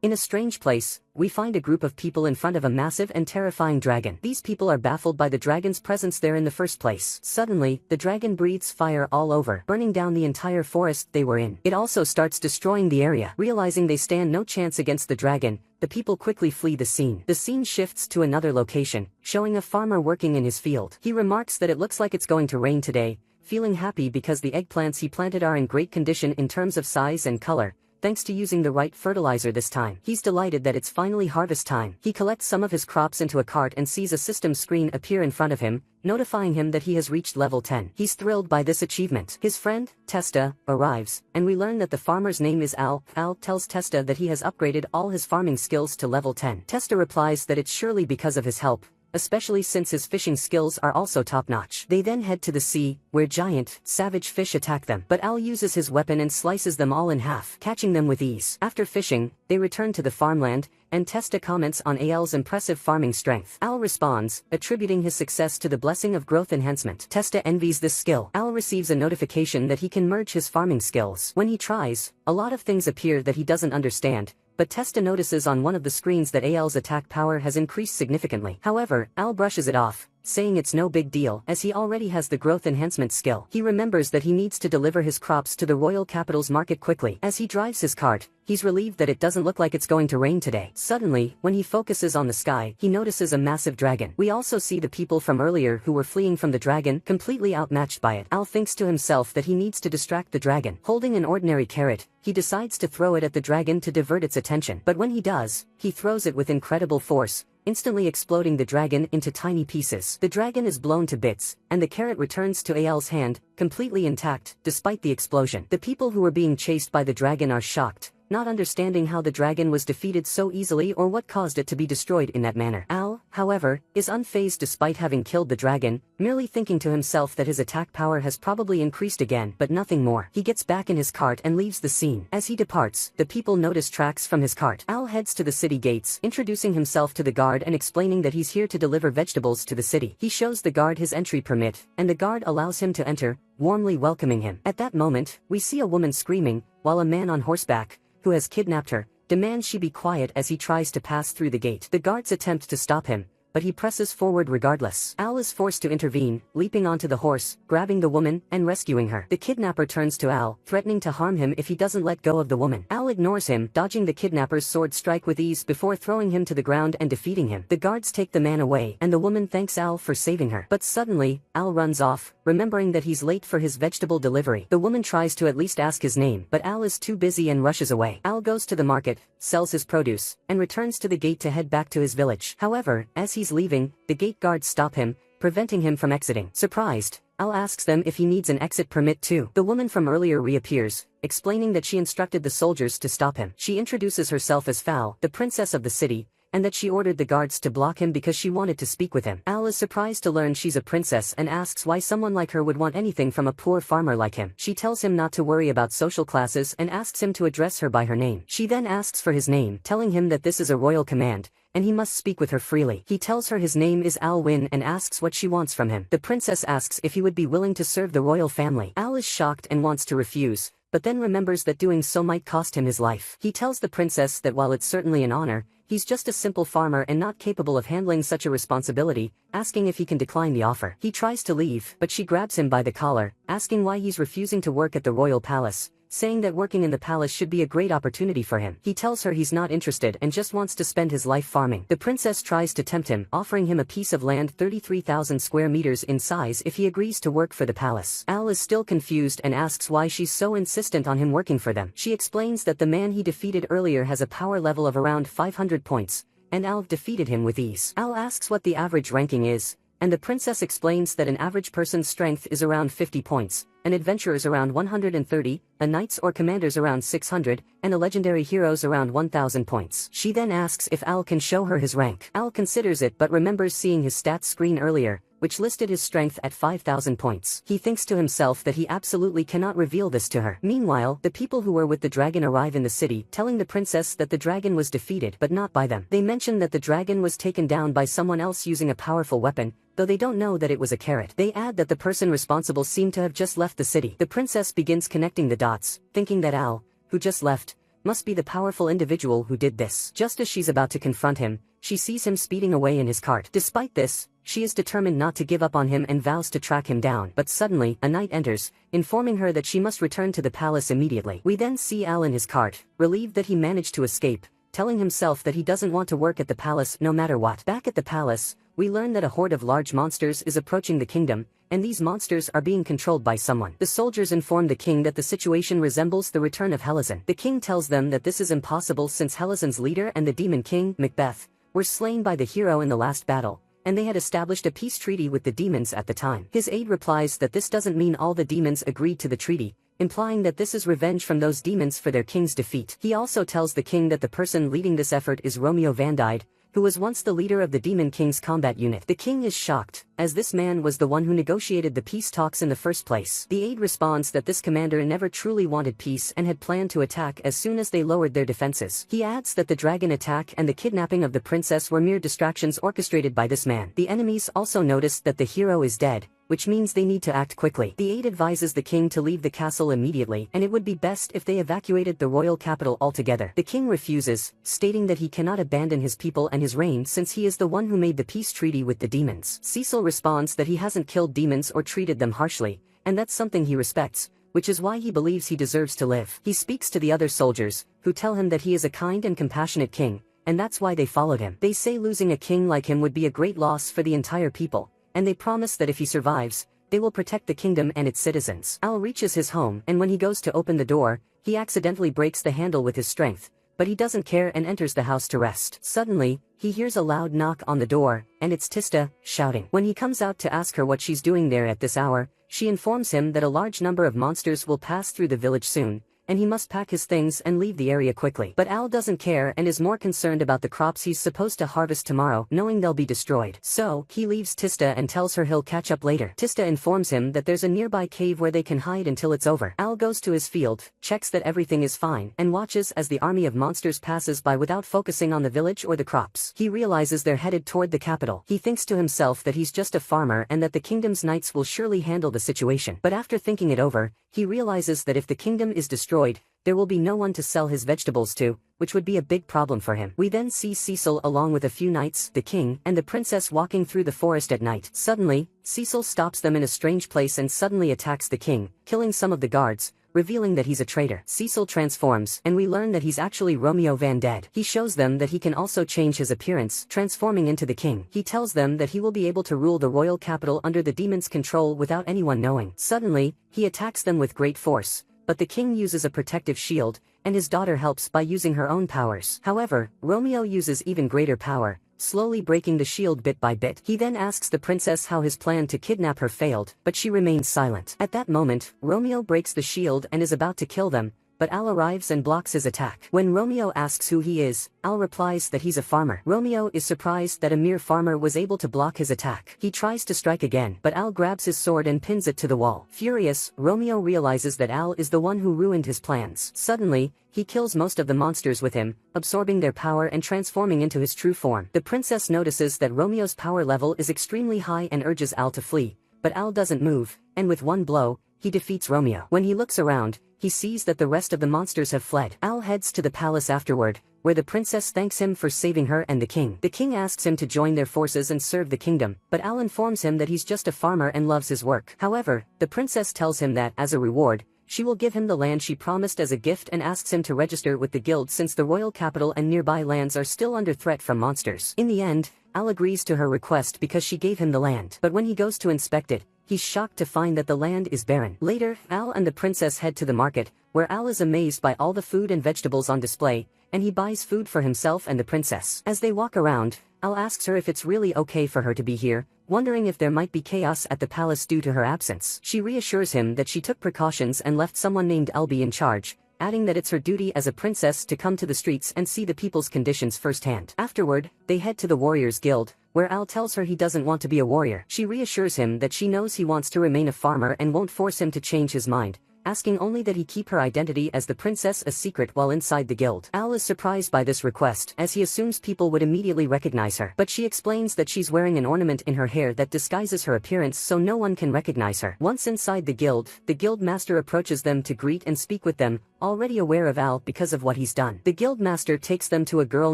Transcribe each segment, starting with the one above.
In a strange place, we find a group of people in front of a massive and terrifying dragon. These people are baffled by the dragon's presence there in the first place. Suddenly, the dragon breathes fire all over, burning down the entire forest they were in. It also starts destroying the area. Realizing they stand no chance against the dragon, the people quickly flee the scene. The scene shifts to another location, showing a farmer working in his field. He remarks that it looks like it's going to rain today, feeling happy because the eggplants he planted are in great condition in terms of size and color, thanks to using the right fertilizer this time. He's delighted that it's finally harvest time. He collects some of his crops into a cart and sees a system screen appear in front of him, notifying him that he has reached level 10. He's thrilled by this achievement. His friend, Testa, arrives, and we learn that the farmer's name is Al. Al tells Testa that he has upgraded all his farming skills to level 10. Testa replies that it's surely because of his help, especially since his fishing skills are also top-notch. They then head to the sea, where giant, savage fish attack them. But Al uses his weapon and slices them all in half, catching them with ease. After fishing, they return to the farmland, and Testa comments on Al's impressive farming strength. Al responds, attributing his success to the blessing of growth enhancement. Testa envies this skill. Al receives a notification that he can merge his farming skills. When he tries, a lot of things appear that he doesn't understand, but Testa notices on one of the screens that Al's attack power has increased significantly. However, Al brushes it off, saying it's no big deal as he already has the growth enhancement skill. He remembers that he needs to deliver his crops to the royal capital's market quickly. As he drives his cart, he's relieved that it doesn't look like it's going to rain today. Suddenly, when he focuses on the sky, he notices a massive dragon. We also see the people from earlier who were fleeing from the dragon, completely outmatched by it. Al thinks to himself that he needs to distract the dragon. Holding an ordinary carrot, he decides to throw it at the dragon to divert its attention. But when he does, he throws it with incredible force, instantly exploding the dragon into tiny pieces. The dragon is blown to bits, and the carrot returns to Al's hand, completely intact, despite the explosion. The people who were being chased by the dragon are shocked, not understanding how the dragon was defeated so easily or what caused it to be destroyed in that manner. Al, however, is unfazed despite having killed the dragon, merely thinking to himself that his attack power has probably increased again, but nothing more. He gets back in his cart and leaves the scene. As he departs, the people notice tracks from his cart. Al heads to the city gates, introducing himself to the guard and explaining that he's here to deliver vegetables to the city. He shows the guard his entry permit, and the guard allows him to enter, warmly welcoming him. At that moment, we see a woman screaming, while a man on horseback, who has kidnapped her, demands she be quiet as he tries to pass through the gate. The guards attempt to stop him, but he presses forward regardless. Al is forced to intervene, leaping onto the horse, grabbing the woman, and rescuing her. The kidnapper turns to Al, threatening to harm him if he doesn't let go of the woman. Al ignores him, dodging the kidnapper's sword strike with ease before throwing him to the ground and defeating him. The guards take the man away, and the woman thanks Al for saving her. But suddenly, Al runs off, remembering that he's late for his vegetable delivery. The woman tries to at least ask his name, but Al is too busy and rushes away. Al goes to the market, sells his produce, and returns to the gate to head back to his village. However, as he's leaving, the gate guards stop him, preventing him from exiting. Surprised, Al asks them if he needs an exit permit too. The woman from earlier reappears, explaining that she instructed the soldiers to stop him. She introduces herself as Fal, the princess of the city, and that she ordered the guards to block him because she wanted to speak with him. Al is surprised to learn she's a princess and asks why someone like her would want anything from a poor farmer like him. She tells him not to worry about social classes and asks him to address her by her name. She then asks for his name, telling him that this is a royal command, and he must speak with her freely. He tells her his name is Al Win and asks what she wants from him. The princess asks if he would be willing to serve the royal family. Al is shocked and wants to refuse, but then remembers that doing so might cost him his life. He tells the princess that while it's certainly an honor, he's just a simple farmer and not capable of handling such a responsibility, asking if he can decline the offer. He tries to leave, but she grabs him by the collar, asking why he's refusing to work at the royal palace, saying that working in the palace should be a great opportunity for him. He tells her he's not interested and just wants to spend his life farming. The princess tries to tempt him, offering him a piece of land 33,000 square meters in size if he agrees to work for the palace. Al is still confused and asks why she's so insistent on him working for them. She explains that the man he defeated earlier has a power level of around 500 points, and Al defeated him with ease. Al asks what the average ranking is, and the princess explains that an average person's strength is around 50 points, an adventurer's around 130, a knight's or commander's around 600, and a legendary hero's around 1000 points. She then asks if Al can show her his rank. Al considers it but remembers seeing his stats screen earlier, which listed his strength at 5,000 points. He thinks to himself that he absolutely cannot reveal this to her. Meanwhile, the people who were with the dragon arrive in the city, telling the princess that the dragon was defeated but not by them. They mention that the dragon was taken down by someone else using a powerful weapon, though they don't know that it was a carrot. They add that the person responsible seemed to have just left the city. The princess begins connecting the dots, thinking that Al, who just left, must be the powerful individual who did this. Just as she's about to confront him, she sees him speeding away in his cart. Despite this, she is determined not to give up on him and vows to track him down. But suddenly, a knight enters, informing her that she must return to the palace immediately. We then see Al in his cart, relieved that he managed to escape, telling himself that he doesn't want to work at the palace no matter what. Back at the palace, we learn that a horde of large monsters is approaching the kingdom, and these monsters are being controlled by someone. The soldiers inform the king that the situation resembles the return of Helazon. The king tells them that this is impossible since Helazon's leader and the demon king, Macbeth, were slain by the hero in the last battle, and they had established a peace treaty with the demons at the time. His aide replies that this doesn't mean all the demons agreed to the treaty, implying that this is revenge from those demons for their king's defeat. He also tells the king that the person leading this effort is Romeo Vandide, who was once the leader of the Demon King's combat unit. The king is shocked, as this man was the one who negotiated the peace talks in the first place. The aide responds that this commander never truly wanted peace and had planned to attack as soon as they lowered their defenses. He adds that the dragon attack and the kidnapping of the princess were mere distractions orchestrated by this man. The enemies also noticed that the hero is dead, which means they need to act quickly. The aide advises the king to leave the castle immediately, and it would be best if they evacuated the royal capital altogether. The king refuses, stating that he cannot abandon his people and his reign since he is the one who made the peace treaty with the demons. Cecil responds that he hasn't killed demons or treated them harshly, and that's something he respects, which is why he believes he deserves to live. He speaks to the other soldiers, who tell him that he is a kind and compassionate king, and that's why they followed him. They say losing a king like him would be a great loss for the entire people, and they promise that if he survives, they will protect the kingdom and its citizens. Al reaches his home, and when he goes to open the door, he accidentally breaks the handle with his strength, but he doesn't care and enters the house to rest. Suddenly, he hears a loud knock on the door, and it's Tista, shouting. When he comes out to ask her what she's doing there at this hour, she informs him that a large number of monsters will pass through the village soon, and he must pack his things and leave the area quickly. But Al doesn't care and is more concerned about the crops he's supposed to harvest tomorrow, knowing they'll be destroyed. So, he leaves Tista and tells her he'll catch up later. Tista informs him that there's a nearby cave where they can hide until it's over. Al goes to his field, checks that everything is fine, and watches as the army of monsters passes by without focusing on the village or the crops. He realizes they're headed toward the capital. He thinks to himself that he's just a farmer and that the kingdom's knights will surely handle the situation. But after thinking it over, he realizes that if the kingdom is destroyed, there will be no one to sell his vegetables to, which would be a big problem for him. We then see Cecil along with a few knights, the king, and the princess walking through the forest at night. Suddenly, Cecil stops them in a strange place and suddenly attacks the king, killing some of the guards, revealing that he's a traitor. Cecil transforms, and we learn that he's actually Romeo Vandide. He shows them that he can also change his appearance, transforming into the king. He tells them that he will be able to rule the royal capital under the demon's control without anyone knowing. Suddenly, he attacks them with great force, but the king uses a protective shield, and his daughter helps by using her own powers. However, Romeo uses even greater power, slowly breaking the shield bit by bit. He then asks the princess how his plan to kidnap her failed, but she remains silent. At that moment, Romeo breaks the shield and is about to kill them, but Al arrives and blocks his attack. When Romeo asks who he is, Al replies that he's a farmer. Romeo is surprised that a mere farmer was able to block his attack. He tries to strike again, but Al grabs his sword and pins it to the wall. Furious, Romeo realizes that Al is the one who ruined his plans. Suddenly, he kills most of the monsters with him, absorbing their power and transforming into his true form. The princess notices that Romeo's power level is extremely high and urges Al to flee, but Al doesn't move, and with one blow, he defeats Romeo. When he looks around, he sees that the rest of the monsters have fled. Al heads to the palace afterward, where the princess thanks him for saving her and the king. The king asks him to join their forces and serve the kingdom, but Al informs him that he's just a farmer and loves his work. However, the princess tells him that, as a reward, she will give him the land she promised as a gift and asks him to register with the guild since the royal capital and nearby lands are still under threat from monsters. In the end, Al agrees to her request because she gave him the land. But when he goes to inspect it, he's shocked to find that the land is barren. Later, Al and the princess head to the market, where Al is amazed by all the food and vegetables on display, and he buys food for himself and the princess. As they walk around, Al asks her if it's really okay for her to be here, wondering if there might be chaos at the palace due to her absence. She reassures him that she took precautions and left someone named Elby in charge, adding that it's her duty as a princess to come to the streets and see the people's conditions firsthand. Afterward, they head to the Warriors Guild, where Al tells her he doesn't want to be a warrior. She reassures him that she knows he wants to remain a farmer and won't force him to change his mind, asking only that he keep her identity as the princess a secret while inside the guild. Al is surprised by this request, as he assumes people would immediately recognize her. But she explains that she's wearing an ornament in her hair that disguises her appearance so no one can recognize her. Once inside the guild master approaches them to greet and speak with them, already aware of Al because of what he's done. The guild master takes them to a girl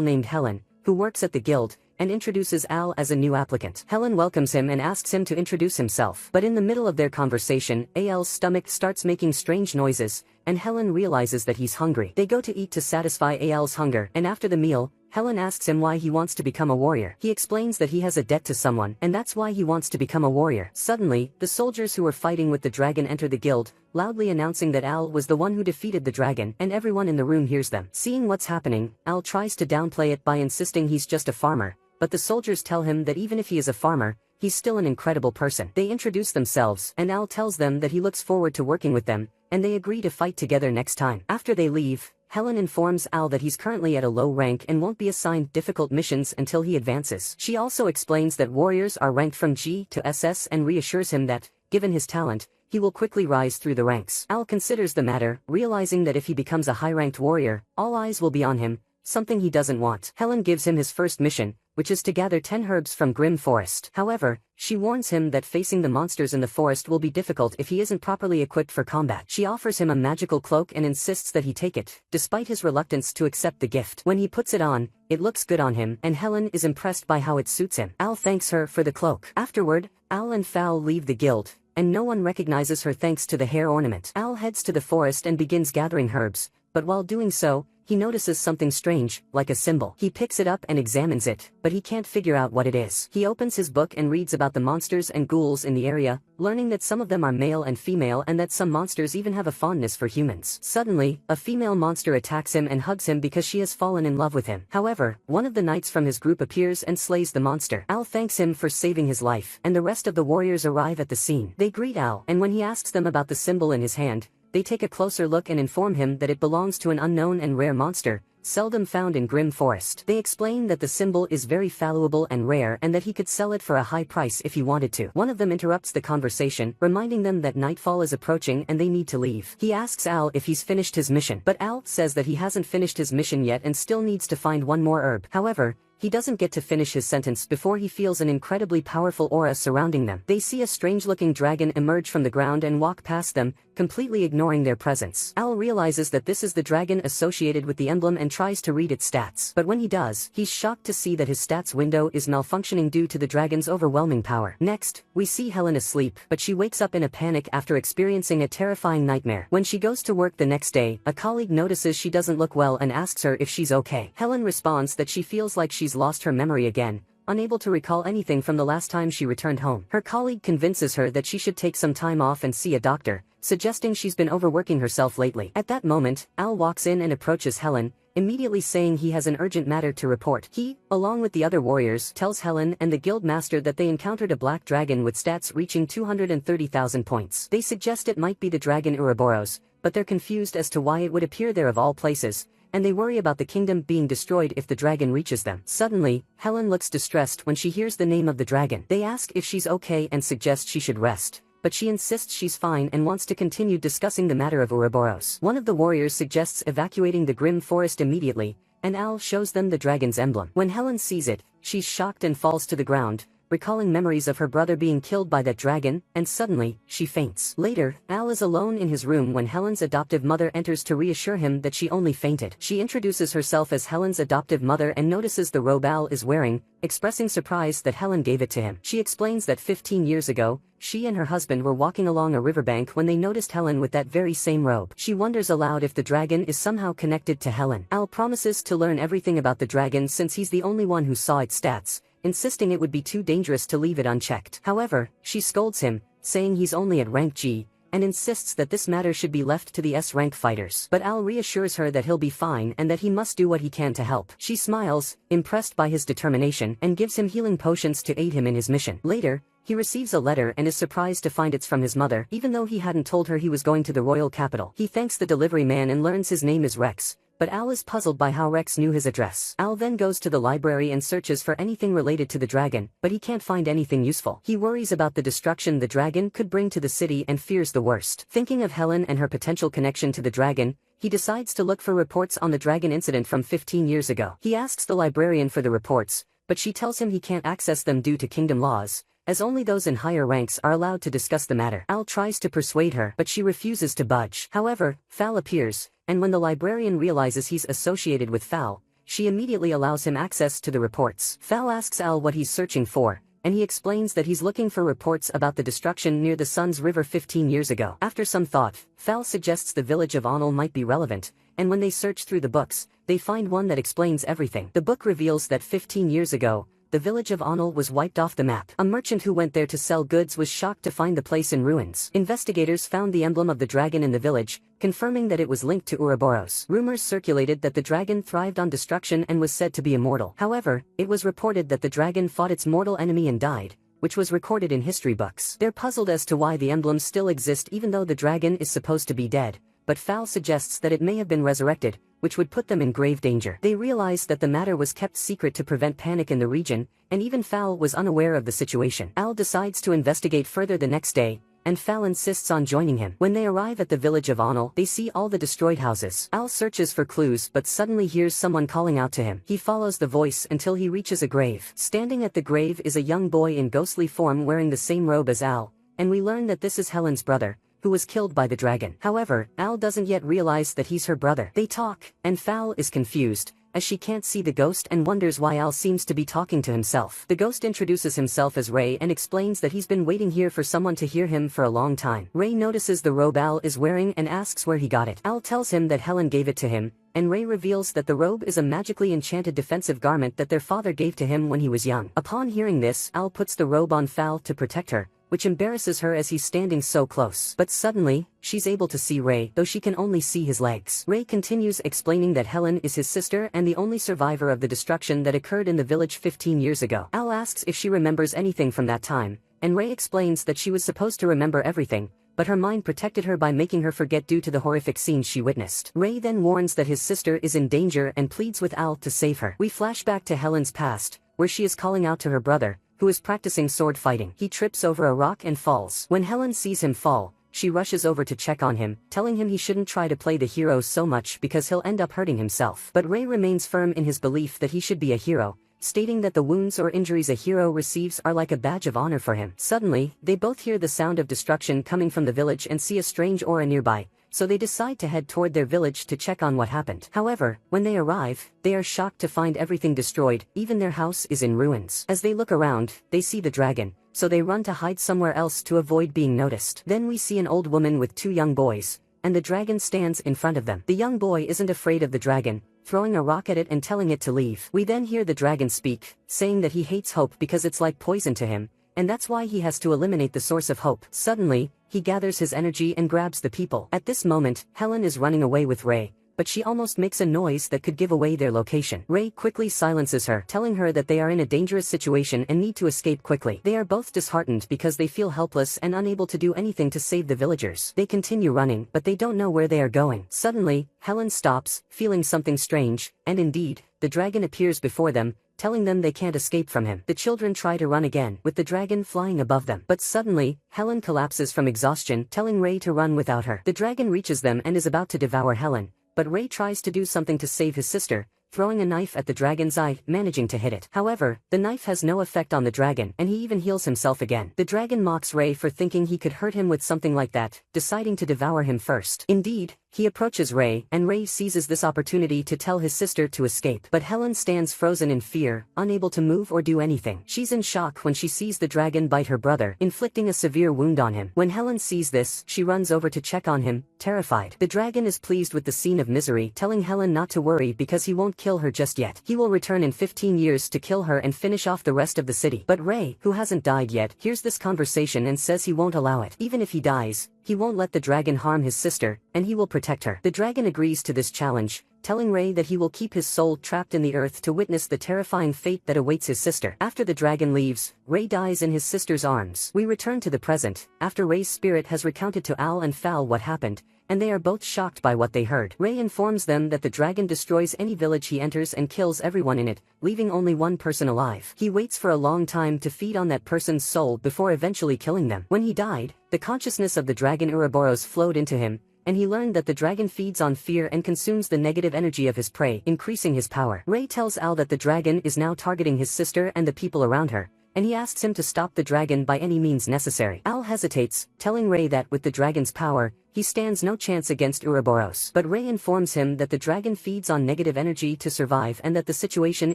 named Helen, who works at the guild, and introduces Al as a new applicant. Helen welcomes him and asks him to introduce himself. But in the middle of their conversation, Al's stomach starts making strange noises, and Helen realizes that he's hungry. They go to eat to satisfy Al's hunger, and after the meal, Helen asks him why he wants to become a warrior. He explains that he has a debt to someone, and that's why he wants to become a warrior. Suddenly, the soldiers who were fighting with the dragon enter the guild, loudly announcing that Al was the one who defeated the dragon, and everyone in the room hears them. Seeing what's happening, Al tries to downplay it by insisting he's just a farmer, but the soldiers tell him that even if he is a farmer, he's still an incredible person. They introduce themselves, and Al tells them that he looks forward to working with them, and they agree to fight together next time. After they leave, Helen informs Al that he's currently at a low rank and won't be assigned difficult missions until he advances. She also explains that warriors are ranked from G to SS and reassures him that, given his talent, he will quickly rise through the ranks. Al considers the matter, realizing that if he becomes a high-ranked warrior, all eyes will be on him, something he doesn't want. Helen gives him his first mission, which is to gather 10 herbs from Grim Forest. However, she warns him that facing the monsters in the forest will be difficult if he isn't properly equipped for combat. She offers him a magical cloak and insists that he take it, despite his reluctance to accept the gift. When he puts it on, it looks good on him, and Helen is impressed by how it suits him. Al thanks her for the cloak. Afterward, Al and Fowl leave the guild, and no one recognizes her thanks to the hair ornament. Al heads to the forest and begins gathering herbs, but while doing so, he notices something strange, like a symbol. He picks it up and examines it, but he can't figure out what it is. He opens his book and reads about the monsters and ghouls in the area, learning that some of them are male and female and that some monsters even have a fondness for humans. Suddenly, a female monster attacks him and hugs him because she has fallen in love with him. However, one of the knights from his group appears and slays the monster. Al thanks him for saving his life, and the rest of the warriors arrive at the scene. They greet Al, and when he asks them about the symbol in his hand, they take a closer look and inform him that it belongs to an unknown and rare monster, seldom found in Grim Forest. They explain that the symbol is very valuable and rare and that he could sell it for a high price if he wanted to. One of them interrupts the conversation, reminding them that nightfall is approaching and they need to leave. He asks Al if he's finished his mission, but Al says that he hasn't finished his mission yet and still needs to find one more herb. However, he doesn't get to finish his sentence before he feels an incredibly powerful aura surrounding them. They see a strange-looking dragon emerge from the ground and walk past them, completely ignoring their presence. Al realizes that this is the dragon associated with the emblem and tries to read its stats. But when he does, he's shocked to see that his stats window is malfunctioning due to the dragon's overwhelming power. Next, we see Helen asleep, but she wakes up in a panic after experiencing a terrifying nightmare. When she goes to work the next day, a colleague notices she doesn't look well and asks her if she's okay. Helen responds that she feels like she's lost her memory again, unable to recall anything from the last time she returned home. Her colleague convinces her that she should take some time off and see a doctor, suggesting she's been overworking herself lately. At that moment, Al walks in and approaches Helen, immediately saying he has an urgent matter to report. He, along with the other warriors, tells Helen and the guild master that they encountered a black dragon with stats reaching 230,000 points. They suggest it might be the dragon Ouroboros, but they're confused as to why it would appear there of all places, and they worry about the kingdom being destroyed if the dragon reaches them. Suddenly, Helen looks distressed when she hears the name of the dragon. They ask if she's okay and suggest she should rest, but she insists she's fine and wants to continue discussing the matter of Ouroboros. One of the warriors suggests evacuating the Grim Forest immediately, and Al shows them the dragon's emblem. When Helen sees it, she's shocked and falls to the ground, recalling memories of her brother being killed by that dragon, and suddenly, she faints. Later, Al is alone in his room when Helen's adoptive mother enters to reassure him that she only fainted. She introduces herself as Helen's adoptive mother and notices the robe Al is wearing, expressing surprise that Helen gave it to him. She explains that 15 years ago, she and her husband were walking along a riverbank when they noticed Helen with that very same robe. She wonders aloud if the dragon is somehow connected to Helen. Al promises to learn everything about the dragon since he's the only one who saw its stats, insisting it would be too dangerous to leave it unchecked. However, she scolds him, saying he's only at rank G, and insists that this matter should be left to the S-rank fighters. But Al reassures her that he'll be fine and that he must do what he can to help. She smiles, impressed by his determination, and gives him healing potions to aid him in his mission. Later, he receives a letter and is surprised to find it's from his mother, even though he hadn't told her he was going to the royal capital. He thanks the delivery man and learns his name is Rex, but Al is puzzled by how Rex knew his address. Al then goes to the library and searches for anything related to the dragon, but he can't find anything useful. He worries about the destruction the dragon could bring to the city and fears the worst. Thinking of Helen and her potential connection to the dragon, he decides to look for reports on the dragon incident from 15 years ago. He asks the librarian for the reports, but she tells him he can't access them due to kingdom laws, as only those in higher ranks are allowed to discuss the matter. Al tries to persuade her, but she refuses to budge. However, Fal appears, and when the librarian realizes he's associated with Fal, she immediately allows him access to the reports. Fal asks Al what he's searching for, and he explains that he's looking for reports about the destruction near the Sun's River 15 years ago. After some thought, Fal suggests the village of Onel might be relevant, and when they search through the books, they find one that explains everything. The book reveals that 15 years ago, the village of Onel was wiped off the map. A merchant who went there to sell goods was shocked to find the place in ruins. Investigators found the emblem of the dragon in the village, confirming that it was linked to Ouroboros. Rumors circulated that the dragon thrived on destruction and was said to be immortal. However, it was reported that the dragon fought its mortal enemy and died, which was recorded in history books. They're puzzled as to why the emblems still exist even though the dragon is supposed to be dead, but Fal suggests that it may have been resurrected, which would put them in grave danger. They realize that the matter was kept secret to prevent panic in the region, and even Fal was unaware of the situation. Al decides to investigate further the next day, and Fal insists on joining him. When they arrive at the village of Onel, they see all the destroyed houses. Al searches for clues but suddenly hears someone calling out to him. He follows the voice until he reaches a grave. Standing at the grave is a young boy in ghostly form wearing the same robe as Al, and we learn that this is Helen's brother, who was killed by the dragon. However, Al doesn't yet realize that he's her brother. They talk, and Fal is confused, as she can't see the ghost and wonders why Al seems to be talking to himself. The ghost introduces himself as Ray and explains that he's been waiting here for someone to hear him for a long time. Ray notices the robe Al is wearing and asks where he got it. Al tells him that Helen gave it to him, and Ray reveals that the robe is a magically enchanted defensive garment that their father gave to him when he was young. Upon hearing this, Al puts the robe on Fal to protect her, which embarrasses her as he's standing so close. But suddenly, she's able to see Ray, though she can only see his legs. Ray continues explaining that Helen is his sister and the only survivor of the destruction that occurred in the village 15 years ago. Al asks if she remembers anything from that time, and Ray explains that she was supposed to remember everything, but her mind protected her by making her forget due to the horrific scenes she witnessed. Ray then warns that his sister is in danger and pleads with Al to save her. We flash back to Helen's past, where she is calling out to her brother, who is practicing sword fighting. He trips over a rock and falls. When Helen sees him fall, she rushes over to check on him, telling him he shouldn't try to play the hero so much because he'll end up hurting himself. But Ray remains firm in his belief that he should be a hero, stating that the wounds or injuries a hero receives are like a badge of honor for him. Suddenly, they both hear the sound of destruction coming from the village and see a strange aura nearby, so they decide to head toward their village to check on what happened. However, when they arrive, they are shocked to find everything destroyed, even their house is in ruins. As they look around, they see the dragon, so they run to hide somewhere else to avoid being noticed. Then we see an old woman with two young boys, and the dragon stands in front of them. The young boy isn't afraid of the dragon, throwing a rock at it and telling it to leave. We then hear the dragon speak, saying that he hates hope because it's like poison to him, and that's why he has to eliminate the source of hope. Suddenly, he gathers his energy and grabs the people. At this moment, Helen is running away with Ray, but she almost makes a noise that could give away their location. Ray quickly silences her, telling her that they are in a dangerous situation and need to escape quickly. They are both disheartened because they feel helpless and unable to do anything to save the villagers. They continue running, but they don't know where they are going. Suddenly, Helen stops, feeling something strange, and indeed, the dragon appears before them, telling them they can't escape from him. The children try to run again, with the dragon flying above them. But suddenly, Helen collapses from exhaustion, telling Ray to run without her. The dragon reaches them and is about to devour Helen, but Ray tries to do something to save his sister, throwing a knife at the dragon's eye, managing to hit it. However, the knife has no effect on the dragon, and he even heals himself again. The dragon mocks Ray for thinking he could hurt him with something like that, deciding to devour him first. Indeed, he approaches Ray, and Ray seizes this opportunity to tell his sister to escape. But Helen stands frozen in fear, unable to move or do anything. She's in shock when she sees the dragon bite her brother, inflicting a severe wound on him. When Helen sees this, she runs over to check on him, terrified. The dragon is pleased with the scene of misery, telling Helen not to worry because he won't kill her just yet. He will return in 15 years to kill her and finish off the rest of the city. But Ray, who hasn't died yet, hears this conversation and says he won't allow it. Even if he dies, he won't let the dragon harm his sister, and he will protect her. The dragon agrees to this challenge, telling Ray that he will keep his soul trapped in the earth to witness the terrifying fate that awaits his sister. After the dragon leaves, Ray dies in his sister's arms. We return to the present, after Ray's spirit has recounted to Al and Fal what happened, and they are both shocked by what they heard. Ray informs them that the dragon destroys any village he enters and kills everyone in it, leaving only one person alive. He waits for a long time to feed on that person's soul before eventually killing them. When he died, the consciousness of the dragon Ouroboros flowed into him, and he learned that the dragon feeds on fear and consumes the negative energy of his prey, increasing his power. Ray tells Al that the dragon is now targeting his sister and the people around her, and he asks him to stop the dragon by any means necessary. Al hesitates, telling Ray that with the dragon's power, he stands no chance against Ouroboros. But Ray informs him that the dragon feeds on negative energy to survive and that the situation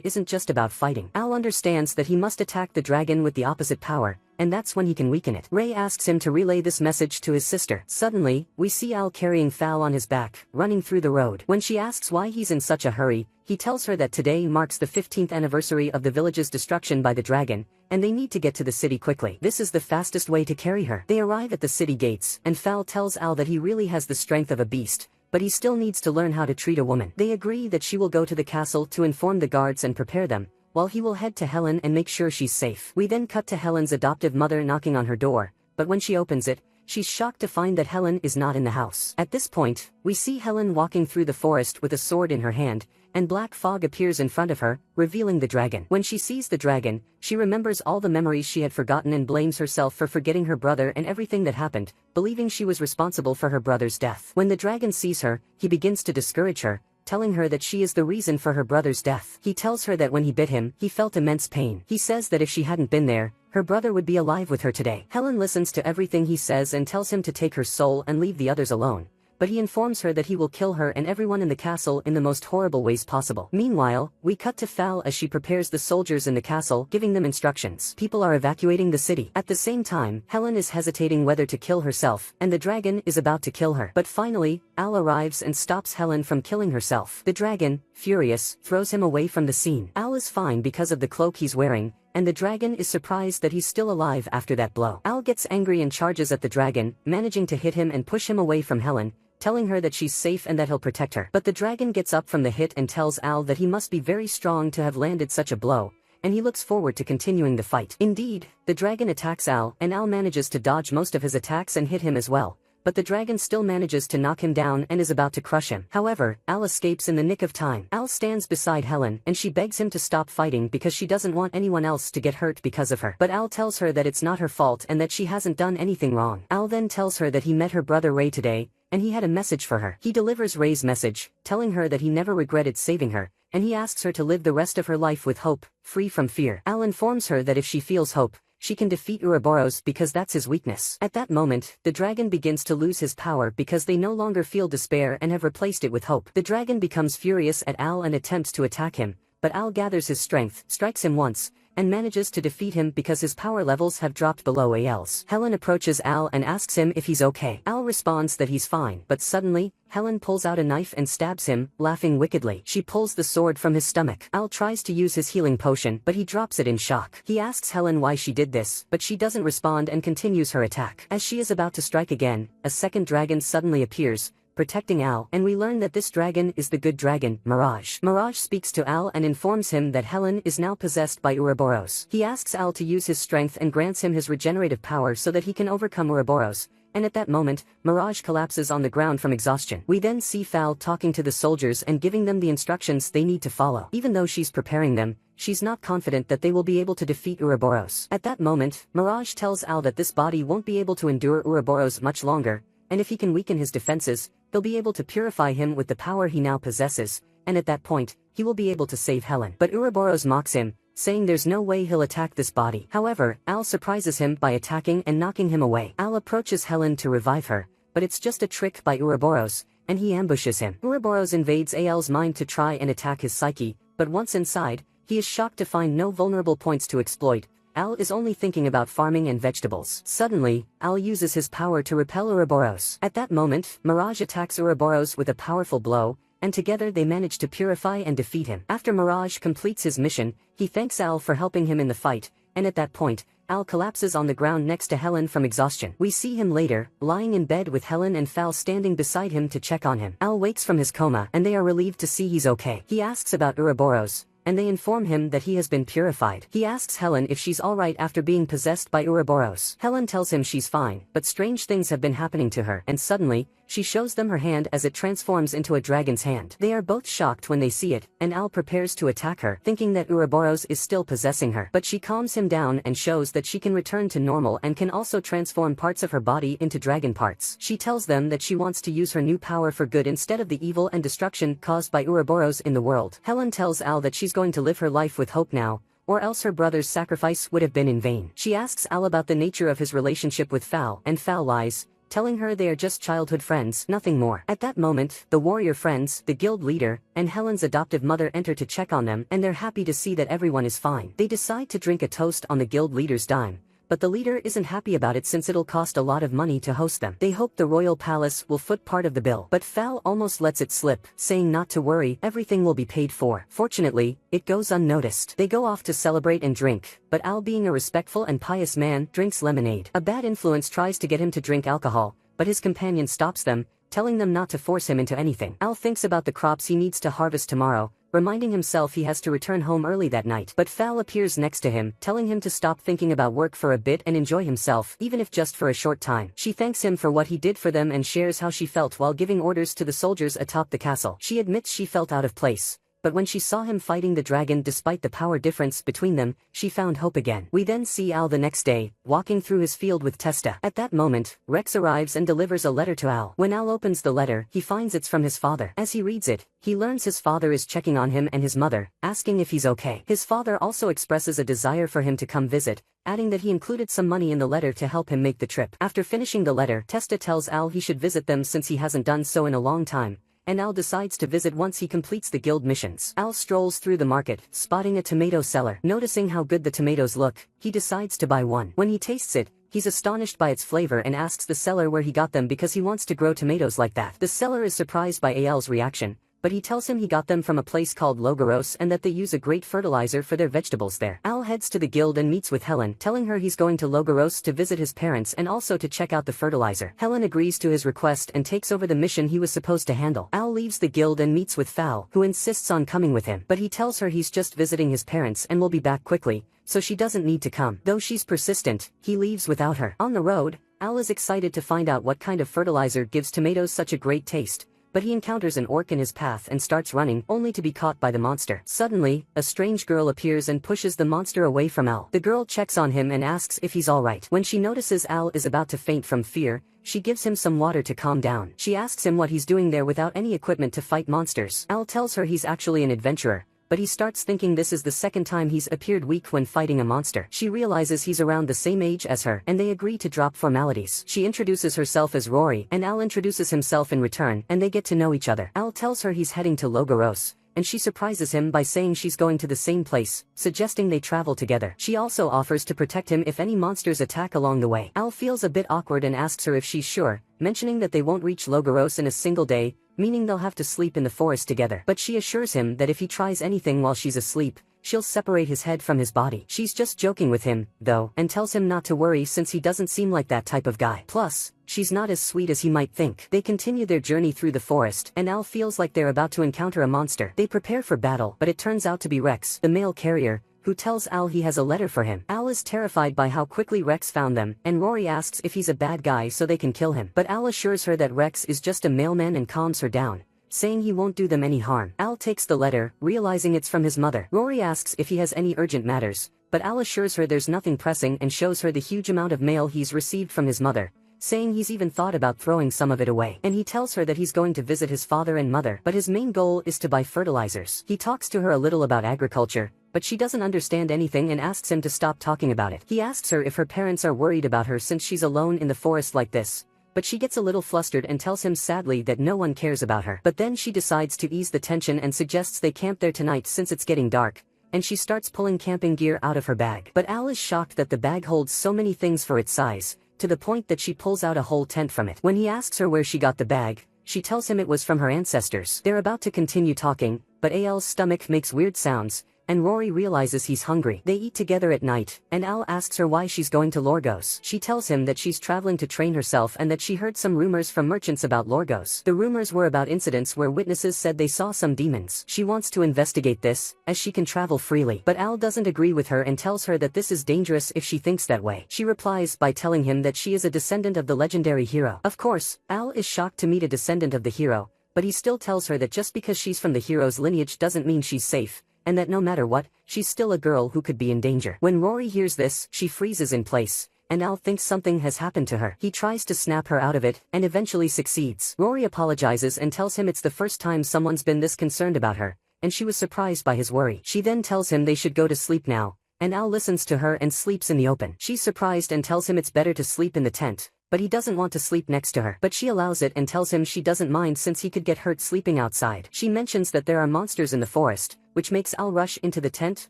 isn't just about fighting. Al understands that he must attack the dragon with the opposite power, and that's when he can weaken it. Ray asks him to relay this message to his sister. Suddenly, we see Al carrying Fal on his back, running through the road. When she asks why he's in such a hurry, he tells her that today marks the 15th anniversary of the village's destruction by the dragon, and they need to get to the city quickly. This is the fastest way to carry her. They arrive at the city gates, and Fal tells Al that he really has the strength of a beast, but he still needs to learn how to treat a woman. They agree that she will go to the castle to inform the guards and prepare them, while he will head to Helen and make sure she's safe. We then cut to Helen's adoptive mother knocking on her door, but when she opens it, she's shocked to find that Helen is not in the house. At this point, we see Helen walking through the forest with a sword in her hand, and black fog appears in front of her, revealing the dragon. When she sees the dragon, she remembers all the memories she had forgotten and blames herself for forgetting her brother and everything that happened, believing she was responsible for her brother's death. When the dragon sees her, he begins to discourage her, telling her that she is the reason for her brother's death. He tells her that when he bit him, he felt immense pain. He says that if she hadn't been there, her brother would be alive with her today. Helen listens to everything he says and tells him to take her soul and leave the others alone, but he informs her that he will kill her and everyone in the castle in the most horrible ways possible. Meanwhile, we cut to Fal as she prepares the soldiers in the castle, giving them instructions. People are evacuating the city. At the same time, Helen is hesitating whether to kill herself, and the dragon is about to kill her. But finally, Al arrives and stops Helen from killing herself. The dragon, furious, throws him away from the scene. Al is fine because of the cloak he's wearing, and the dragon is surprised that he's still alive after that blow. Al gets angry and charges at the dragon, managing to hit him and push him away from Helen, telling her that she's safe and that he'll protect her. But the dragon gets up from the hit and tells Al that he must be very strong to have landed such a blow, and he looks forward to continuing the fight. Indeed, the dragon attacks Al, and Al manages to dodge most of his attacks and hit him as well, but the dragon still manages to knock him down and is about to crush him. However, Al escapes in the nick of time. Al stands beside Helen, and she begs him to stop fighting because she doesn't want anyone else to get hurt because of her. But Al tells her that it's not her fault and that she hasn't done anything wrong. Al then tells her that he met her brother Ray today, and he had a message for her. He delivers Ray's message, telling her that he never regretted saving her, and he asks her to live the rest of her life with hope, free from fear. Al informs her that if she feels hope, she can defeat Ouroboros because that's his weakness. At that moment, the dragon begins to lose his power because they no longer feel despair and have replaced it with hope. The dragon becomes furious at Al and attempts to attack him, but Al gathers his strength, strikes him once, and manages to defeat him because his power levels have dropped below Al's. Helen approaches Al and asks him if he's okay. Al responds that he's fine, but suddenly, Helen pulls out a knife and stabs him, laughing wickedly. She pulls the sword from his stomach. Al tries to use his healing potion, but he drops it in shock. He asks Helen why she did this, but she doesn't respond and continues her attack. As she is about to strike again, a second dragon suddenly appears, protecting Al, and we learn that this dragon is the good dragon, Mirage. Mirage speaks to Al and informs him that Helen is now possessed by Ouroboros. He asks Al to use his strength and grants him his regenerative power so that he can overcome Ouroboros, and at that moment, Mirage collapses on the ground from exhaustion. We then see Fal talking to the soldiers and giving them the instructions they need to follow. Even though she's preparing them, she's not confident that they will be able to defeat Ouroboros. At that moment, Mirage tells Al that this body won't be able to endure Ouroboros much longer, and if he can weaken his defenses, they'll be able to purify him with the power he now possesses, and at that point, he will be able to save Helen. But Ouroboros mocks him, saying there's no way he'll attack this body. However, Al surprises him by attacking and knocking him away. Al approaches Helen to revive her, but it's just a trick by Ouroboros, and he ambushes him. Ouroboros invades Al's mind to try and attack his psyche, but once inside, he is shocked to find no vulnerable points to exploit. Al is only thinking about farming and vegetables. Suddenly, Al uses his power to repel Ouroboros. At that moment, Mirage attacks Ouroboros with a powerful blow, and together they manage to purify and defeat him. After Mirage completes his mission, he thanks Al for helping him in the fight, and at that point, Al collapses on the ground next to Helen from exhaustion. We see him later, lying in bed with Helen and Fal standing beside him to check on him. Al wakes from his coma, and they are relieved to see he's okay. He asks about Ouroboros, and they inform him that he has been purified. He asks Helen if she's alright after being possessed by Ouroboros. Helen tells him she's fine, but strange things have been happening to her, and suddenly, she shows them her hand as it transforms into a dragon's hand. They are both shocked when they see it, and Al prepares to attack her, thinking that Ouroboros is still possessing her. But she calms him down and shows that she can return to normal and can also transform parts of her body into dragon parts. She tells them that she wants to use her new power for good instead of the evil and destruction caused by Ouroboros in the world. Helen tells Al that she's going to live her life with hope now, or else her brother's sacrifice would have been in vain. She asks Al about the nature of his relationship with Fal, and Fal lies, telling her they are just childhood friends, nothing more. At that moment, the warrior friends, the guild leader, and Helen's adoptive mother enter to check on them, and they're happy to see that everyone is fine. They decide to drink a toast on the guild leader's dime, but the leader isn't happy about it since it'll cost a lot of money to host them. They hope the royal palace will foot part of the bill, but Fal almost lets it slip, saying not to worry, everything will be paid for. Fortunately, it goes unnoticed. They go off to celebrate and drink, but Al, being a respectful and pious man, drinks lemonade. A bad influence tries to get him to drink alcohol, but his companion stops them, telling them not to force him into anything. Al thinks about the crops he needs to harvest tomorrow, reminding himself he has to return home early that night. But Fal appears next to him, telling him to stop thinking about work for a bit and enjoy himself, even if just for a short time. She thanks him for what he did for them and shares how she felt while giving orders to the soldiers atop the castle. She admits she felt out of place, but when she saw him fighting the dragon despite the power difference between them, she found hope again. We then see Al the next day, walking through his field with Testa. At that moment, Rex arrives and delivers a letter to Al. When Al opens the letter, he finds it's from his father. As he reads it, he learns his father is checking on him and his mother, asking if he's okay. His father also expresses a desire for him to come visit, adding that he included some money in the letter to help him make the trip. After finishing the letter, Testa tells Al he should visit them since he hasn't done so in a long time, and Al decides to visit once he completes the guild missions. Al strolls through the market, spotting a tomato seller. Noticing how good the tomatoes look, he decides to buy one. When he tastes it, he's astonished by its flavor and asks the seller where he got them because he wants to grow tomatoes like that. The seller is surprised by Al's reaction, but he tells him he got them from a place called Logaros and that they use a great fertilizer for their vegetables there. Al heads to the guild and meets with Helen, telling her he's going to Logaros to visit his parents and also to check out the fertilizer. Helen agrees to his request and takes over the mission he was supposed to handle. Al leaves the guild and meets with Fal, who insists on coming with him, but he tells her he's just visiting his parents and will be back quickly, so she doesn't need to come. Though she's persistent, he leaves without her. On the road, Al is excited to find out what kind of fertilizer gives tomatoes such a great taste, but he encounters an orc in his path and starts running, only to be caught by the monster. Suddenly, a strange girl appears and pushes the monster away from Al. The girl checks on him and asks if he's alright. When she notices Al is about to faint from fear, she gives him some water to calm down. She asks him what he's doing there without any equipment to fight monsters. Al tells her he's actually an adventurer, but he starts thinking this is the second time he's appeared weak when fighting a monster. She realizes he's around the same age as her, and they agree to drop formalities. She introduces herself as Rory, and Al introduces himself in return, and they get to know each other. Al tells her he's heading to Logaros, and she surprises him by saying she's going to the same place, suggesting they travel together. She also offers to protect him if any monsters attack along the way. Al feels a bit awkward and asks her if she's sure, mentioning that they won't reach Logaros in a single day, meaning they'll have to sleep in the forest together. But she assures him that if he tries anything while she's asleep, she'll separate his head from his body. She's just joking with him, though, and tells him not to worry since he doesn't seem like that type of guy. Plus, she's not as sweet as he might think. They continue their journey through the forest, and Al feels like they're about to encounter a monster. They prepare for battle, but it turns out to be Rex, the mail carrier, who tells Al he has a letter for him. Al is terrified by how quickly Rex found them, and Rory asks if he's a bad guy so they can kill him. But Al assures her that Rex is just a mailman and calms her down, saying he won't do them any harm. Al takes the letter, realizing it's from his mother. Rory asks if he has any urgent matters, but Al assures her there's nothing pressing and shows her the huge amount of mail he's received from his mother, saying he's even thought about throwing some of it away. And he tells her that he's going to visit his father and mother, but his main goal is to buy fertilizers. He talks to her a little about agriculture, but she doesn't understand anything and asks him to stop talking about it. He asks her if her parents are worried about her since she's alone in the forest like this, but she gets a little flustered and tells him sadly that no one cares about her. But then she decides to ease the tension and suggests they camp there tonight since it's getting dark, and she starts pulling camping gear out of her bag. But Al is shocked that the bag holds so many things for its size, to the point that she pulls out a whole tent from it. When he asks her where she got the bag, she tells him it was from her ancestors. They're about to continue talking, but Al's stomach makes weird sounds, and Rory realizes he's hungry. They eat together at night, and Al asks her why she's going to Lorgos. She tells him that she's traveling to train herself and that she heard some rumors from merchants about Lorgos. The rumors were about incidents where witnesses said they saw some demons. She wants to investigate this, as she can travel freely. But Al doesn't agree with her and tells her that this is dangerous if she thinks that way. She replies by telling him that she is a descendant of the legendary hero. Of course, Al is shocked to meet a descendant of the hero, but he still tells her that just because she's from the hero's lineage doesn't mean she's safe, and that no matter what, she's still a girl who could be in danger. When Rory hears this, she freezes in place, and Al thinks something has happened to her. He tries to snap her out of it, and eventually succeeds. Rory apologizes and tells him it's the first time someone's been this concerned about her, and she was surprised by his worry. She then tells him they should go to sleep now, and Al listens to her and sleeps in the open. She's surprised and tells him it's better to sleep in the tent, but he doesn't want to sleep next to her. But she allows it and tells him she doesn't mind since he could get hurt sleeping outside. She mentions that there are monsters in the forest, which makes Al rush into the tent,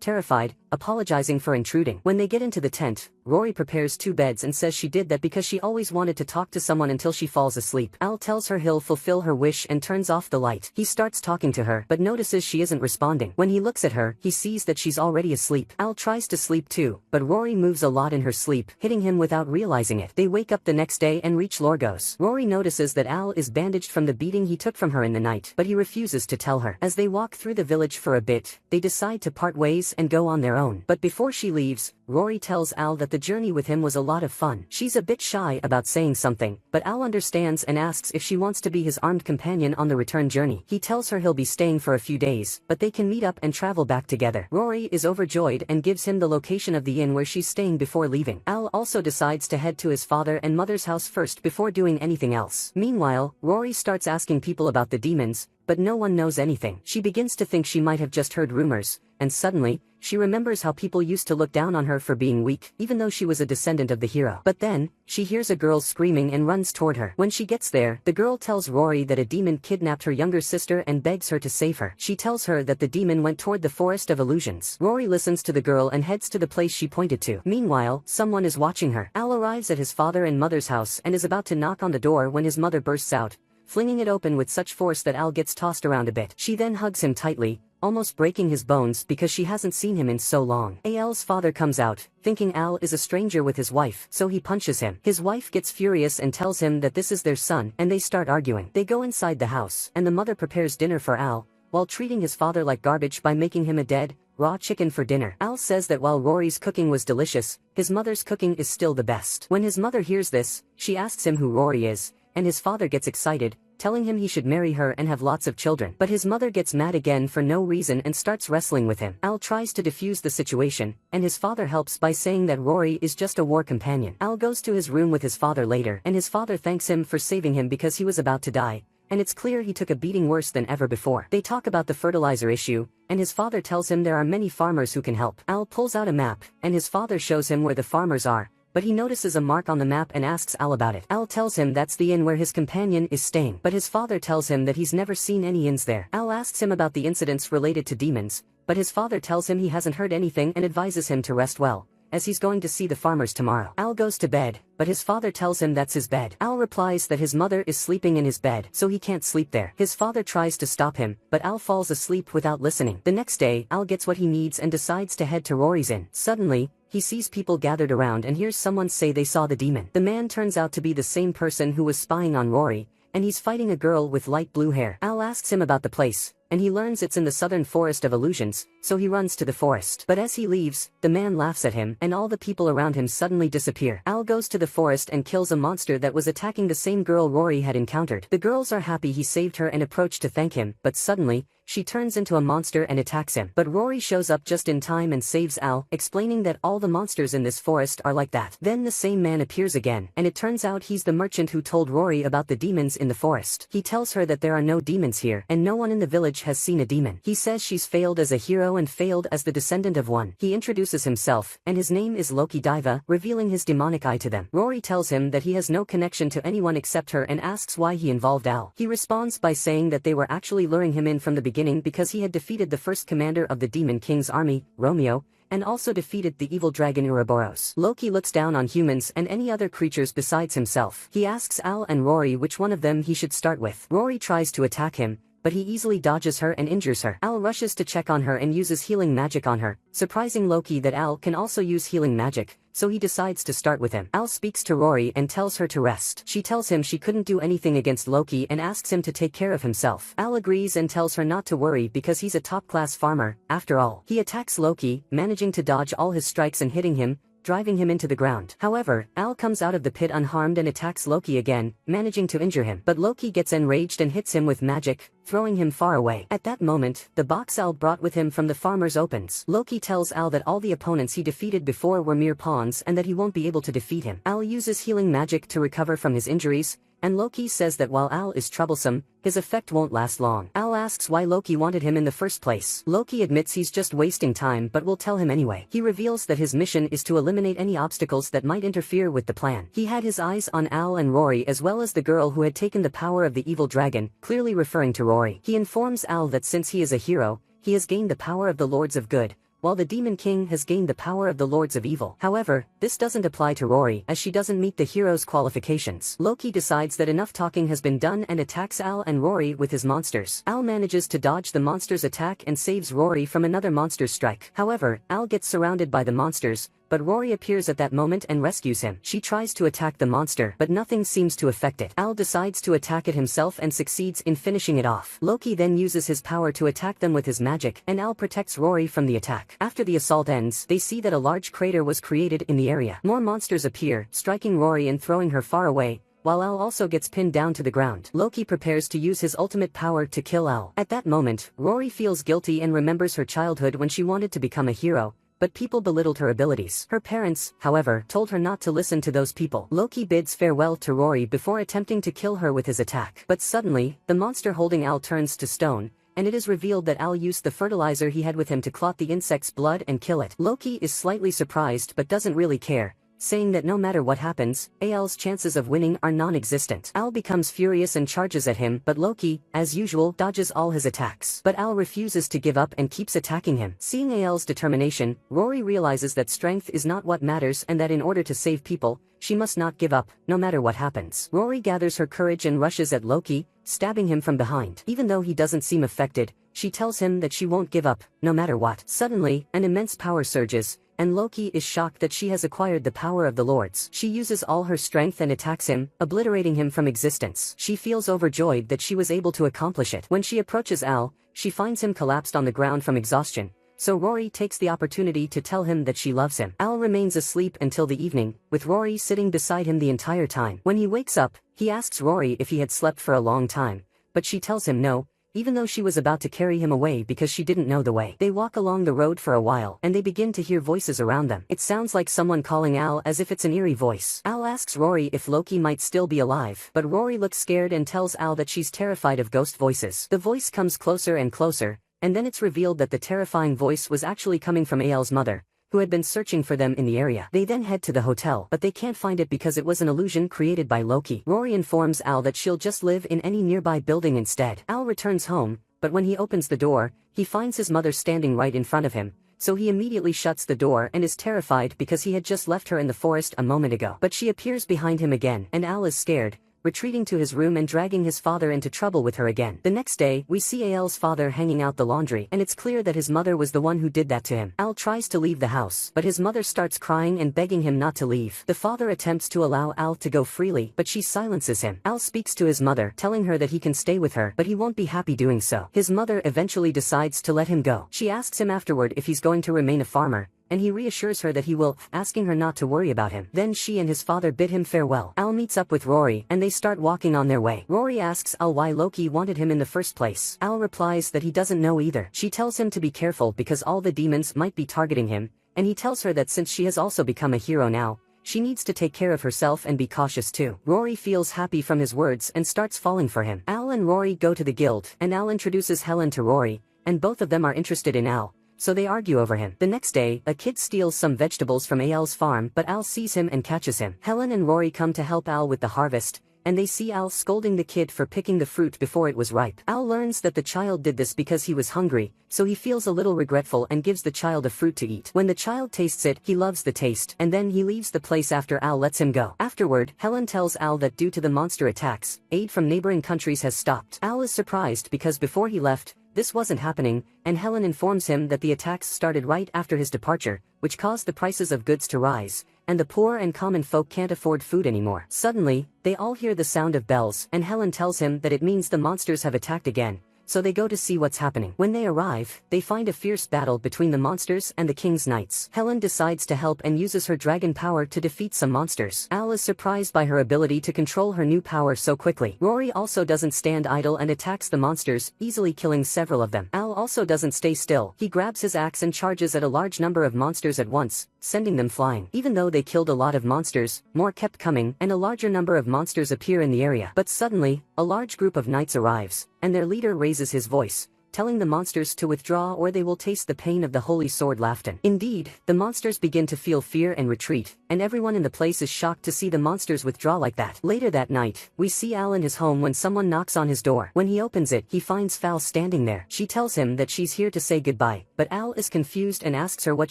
terrified, apologizing for intruding. When they get into the tent, Rory prepares 2 beds and says she did that because she always wanted to talk to someone until she falls asleep. Al tells her he'll fulfill her wish and turns off the light. He starts talking to her but notices she isn't responding. When he looks at her, he sees that she's already asleep. Al tries to sleep too, but Rory moves a lot in her sleep, hitting him without realizing it. They wake up the next day and reach Lorgos. Rory notices that Al is bandaged from the beating he took from her in the night, but he refuses to tell her. As they walk through the village for a bit, they decide to part ways and go on their own. But before she leaves, Rory tells Al that the journey with him was a lot of fun. She's a bit shy about saying something, but Al understands and asks if she wants to be his armed companion on the return journey. He tells her he'll be staying for a few days, but they can meet up and travel back together. Rory is overjoyed and gives him the location of the inn where she's staying before leaving. Al also decides to head to his father and mother's house first before doing anything else. Meanwhile, Rory starts asking people about the demons, but no one knows anything. She begins to think she might have just heard rumors, and suddenly, she remembers how people used to look down on her for being weak, even though she was a descendant of the hero. But then, she hears a girl screaming and runs toward her. When she gets there, the girl tells Rory that a demon kidnapped her younger sister and begs her to save her. She tells her that the demon went toward the Forest of Illusions. Rory listens to the girl and heads to the place she pointed to. Meanwhile, someone is watching her. Al arrives at his father and mother's house and is about to knock on the door when his mother bursts out, flinging it open with such force that Al gets tossed around a bit. She then hugs him tightly, almost breaking his bones because she hasn't seen him in so long. Al's father comes out, thinking Al is a stranger with his wife, so he punches him. His wife gets furious and tells him that this is their son, and they start arguing. They go inside the house, and the mother prepares dinner for Al, while treating his father like garbage by making him a dead, raw chicken for dinner. Al says that while Rory's cooking was delicious, his mother's cooking is still the best. When his mother hears this, she asks him who Rory is, and his father gets excited, telling him he should marry her and have lots of children. But his mother gets mad again for no reason and starts wrestling with him. Al tries to defuse the situation, and his father helps by saying that Rory is just a war companion. Al goes to his room with his father later, and his father thanks him for saving him because he was about to die, and it's clear he took a beating worse than ever before. They talk about the fertilizer issue, and his father tells him there are many farmers who can help. Al pulls out a map, and his father shows him where the farmers are, but he notices a mark on the map and asks Al about it. Al tells him that's the inn where his companion is staying, but his father tells him that he's never seen any inns there. Al asks him about the incidents related to demons, but his father tells him he hasn't heard anything and advises him to rest well, as he's going to see the farmers tomorrow. Al goes to bed, but his father tells him that's his bed. Al replies that his mother is sleeping in his bed, so he can't sleep there. His father tries to stop him, but Al falls asleep without listening. The next day, Al gets what he needs and decides to head to Rory's inn. Suddenly, he sees people gathered around and hears someone say they saw the demon. The man turns out to be the same person who was spying on Rory, and he's fighting a girl with light blue hair. Al asks him about the place, and he learns it's in the southern Forest of Illusions, so he runs to the forest. But as he leaves, the man laughs at him, and all the people around him suddenly disappear. Al goes to the forest and kills a monster that was attacking the same girl Rory had encountered. The girls are happy he saved her and approach to thank him, but suddenly, she turns into a monster and attacks him. But Rory shows up just in time and saves Al, explaining that all the monsters in this forest are like that. Then the same man appears again, and it turns out he's the merchant who told Rory about the demons in the forest. He tells her that there are no demons here, and no one in the village has seen a demon. He says she's failed as a hero and failed as the descendant of one. He introduces himself, and his name is Loki Diva, revealing his demonic eye to them. Rory tells him that he has no connection to anyone except her and asks why he involved Al. He responds by saying that they were actually luring him in from the beginning because he had defeated the first commander of the Demon King's army, Romeo, and also defeated the evil dragon Ouroboros. Loki looks down on humans and any other creatures besides himself. He asks Al and Rory which one of them he should start with. Rory tries to attack him, but he easily dodges her and injures her. Al rushes to check on her and uses healing magic on her, surprising Loki that Al can also use healing magic, so he decides to start with him. Al speaks to Rory and tells her to rest. She tells him she couldn't do anything against Loki and asks him to take care of himself. Al agrees and tells her not to worry because he's a top-class farmer, after all. He attacks Loki, managing to dodge all his strikes and hitting him, driving him into the ground. However, Al comes out of the pit unharmed and attacks Loki again, managing to injure him. But Loki gets enraged and hits him with magic, throwing him far away. At that moment, the box Al brought with him from the farmers opens. Loki tells Al that all the opponents he defeated before were mere pawns and that he won't be able to defeat him. Al uses healing magic to recover from his injuries, and Loki says that while Al is troublesome, his effect won't last long. Al asks why Loki wanted him in the first place. Loki admits he's just wasting time but will tell him anyway. He reveals that his mission is to eliminate any obstacles that might interfere with the plan. He had his eyes on Al and Rory as well as the girl who had taken the power of the evil dragon, clearly referring to Rory. He informs Al that since he is a hero, he has gained the power of the Lords of Good, while the Demon King has gained the power of the Lords of Evil. However, this doesn't apply to Rory as she doesn't meet the hero's qualifications. Loki decides that enough talking has been done and attacks Al and Rory with his monsters. Al manages to dodge the monster's attack and saves Rory from another monster's strike. However, Al gets surrounded by the monsters, but Rory appears at that moment and rescues him. She tries to attack the monster, but nothing seems to affect it. Al decides to attack it himself and succeeds in finishing it off. Loki then uses his power to attack them with his magic, and Al protects Rory from the attack. After the assault ends, they see that a large crater was created in the area. More monsters appear, striking Rory and throwing her far away, while Al also gets pinned down to the ground. Loki prepares to use his ultimate power to kill Al. At that moment, Rory feels guilty and remembers her childhood when she wanted to become a hero, but people belittled her abilities. Her parents, however, told her not to listen to those people. Loki bids farewell to Rory before attempting to kill her with his attack. But suddenly, the monster holding Al turns to stone, and it is revealed that Al used the fertilizer he had with him to clot the insect's blood and kill it. Loki is slightly surprised but doesn't really care, saying that no matter what happens, Al's chances of winning are non-existent. Al becomes furious and charges at him, but Loki, as usual, dodges all his attacks. But Al refuses to give up and keeps attacking him. Seeing Al's determination, Rory realizes that strength is not what matters and that in order to save people, she must not give up, no matter what happens. Rory gathers her courage and rushes at Loki, stabbing him from behind. Even though he doesn't seem affected, she tells him that she won't give up, no matter what. Suddenly, an immense power surges, and Loki is shocked that she has acquired the power of the Lords. She uses all her strength and attacks him, obliterating him from existence. She feels overjoyed that she was able to accomplish it. When she approaches Al, she finds him collapsed on the ground from exhaustion, so Rory takes the opportunity to tell him that she loves him. Al remains asleep until the evening, with Rory sitting beside him the entire time. When he wakes up, he asks Rory if he had slept for a long time, but she tells him no, even though she was about to carry him away because she didn't know the way. They walk along the road for a while and they begin to hear voices around them. It sounds like someone calling Al as if it's an eerie voice. Al asks Rory if Loki might still be alive, but Rory looks scared and tells Al that she's terrified of ghost voices. The voice comes closer and closer, and then it's revealed that the terrifying voice was actually coming from Al's mother, who had been searching for them in the area. They then head to the hotel, but they can't find it because it was an illusion created by Loki. Rory informs Al that she'll just live in any nearby building instead. Al returns home, but when he opens the door, he finds his mother standing right in front of him, so he immediately shuts the door and is terrified because he had just left her in the forest a moment ago. But she appears behind him again, and Al is scared, retreating to his room and dragging his father into trouble with her again. The next day, we see Al's father hanging out the laundry, and it's clear that his mother was the one who did that to him. Al tries to leave the house, but his mother starts crying and begging him not to leave. The father attempts to allow Al to go freely, but she silences him. Al speaks to his mother, telling her that he can stay with her, but he won't be happy doing so. His mother eventually decides to let him go. She asks him afterward if he's going to remain a farmer, and he reassures her that he will, asking her not to worry about him. Then she and his father bid him farewell. Al meets up with Rory, and they start walking on their way. Rory asks Al why Loki wanted him in the first place. Al replies that he doesn't know either. She tells him to be careful because all the demons might be targeting him, and he tells her that since she has also become a hero now, she needs to take care of herself and be cautious too. Rory feels happy from his words and starts falling for him. Al and Rory go to the guild, and Al introduces Helen to Rory, and both of them are interested in Al, so they argue over him. The next day, a kid steals some vegetables from Al's farm, but Al sees him and catches him. Helen and Rory come to help Al with the harvest, and they see Al scolding the kid for picking the fruit before it was ripe. Al learns that the child did this because he was hungry, so he feels a little regretful and gives the child a fruit to eat. When the child tastes it, he loves the taste, and then he leaves the place after Al lets him go. Afterward, Helen tells Al that due to the monster attacks, aid from neighboring countries has stopped. Al is surprised because before he left, this wasn't happening, and Helen informs him that the attacks started right after his departure, which caused the prices of goods to rise, and the poor and common folk can't afford food anymore. Suddenly, they all hear the sound of bells, and Helen tells him that it means the monsters have attacked again, so they go to see what's happening. When they arrive, they find a fierce battle between the monsters and the king's knights. Helen decides to help and uses her dragon power to defeat some monsters. Al is surprised by her ability to control her new power so quickly. Rory also doesn't stand idle and attacks the monsters, easily killing several of them. Al also doesn't stay still. He grabs his axe and charges at a large number of monsters at once, sending them flying. Even though they killed a lot of monsters, more kept coming, and a larger number of monsters appear in the area. But suddenly, a large group of knights arrives, and their leader raises his voice, telling the monsters to withdraw or they will taste the pain of the holy sword Lafton. Indeed, the monsters begin to feel fear and retreat, and everyone in the place is shocked to see the monsters withdraw like that. Later that night, we see Al in his home when someone knocks on his door. When he opens it, he finds Val standing there. She tells him that she's here to say goodbye, but Al is confused and asks her what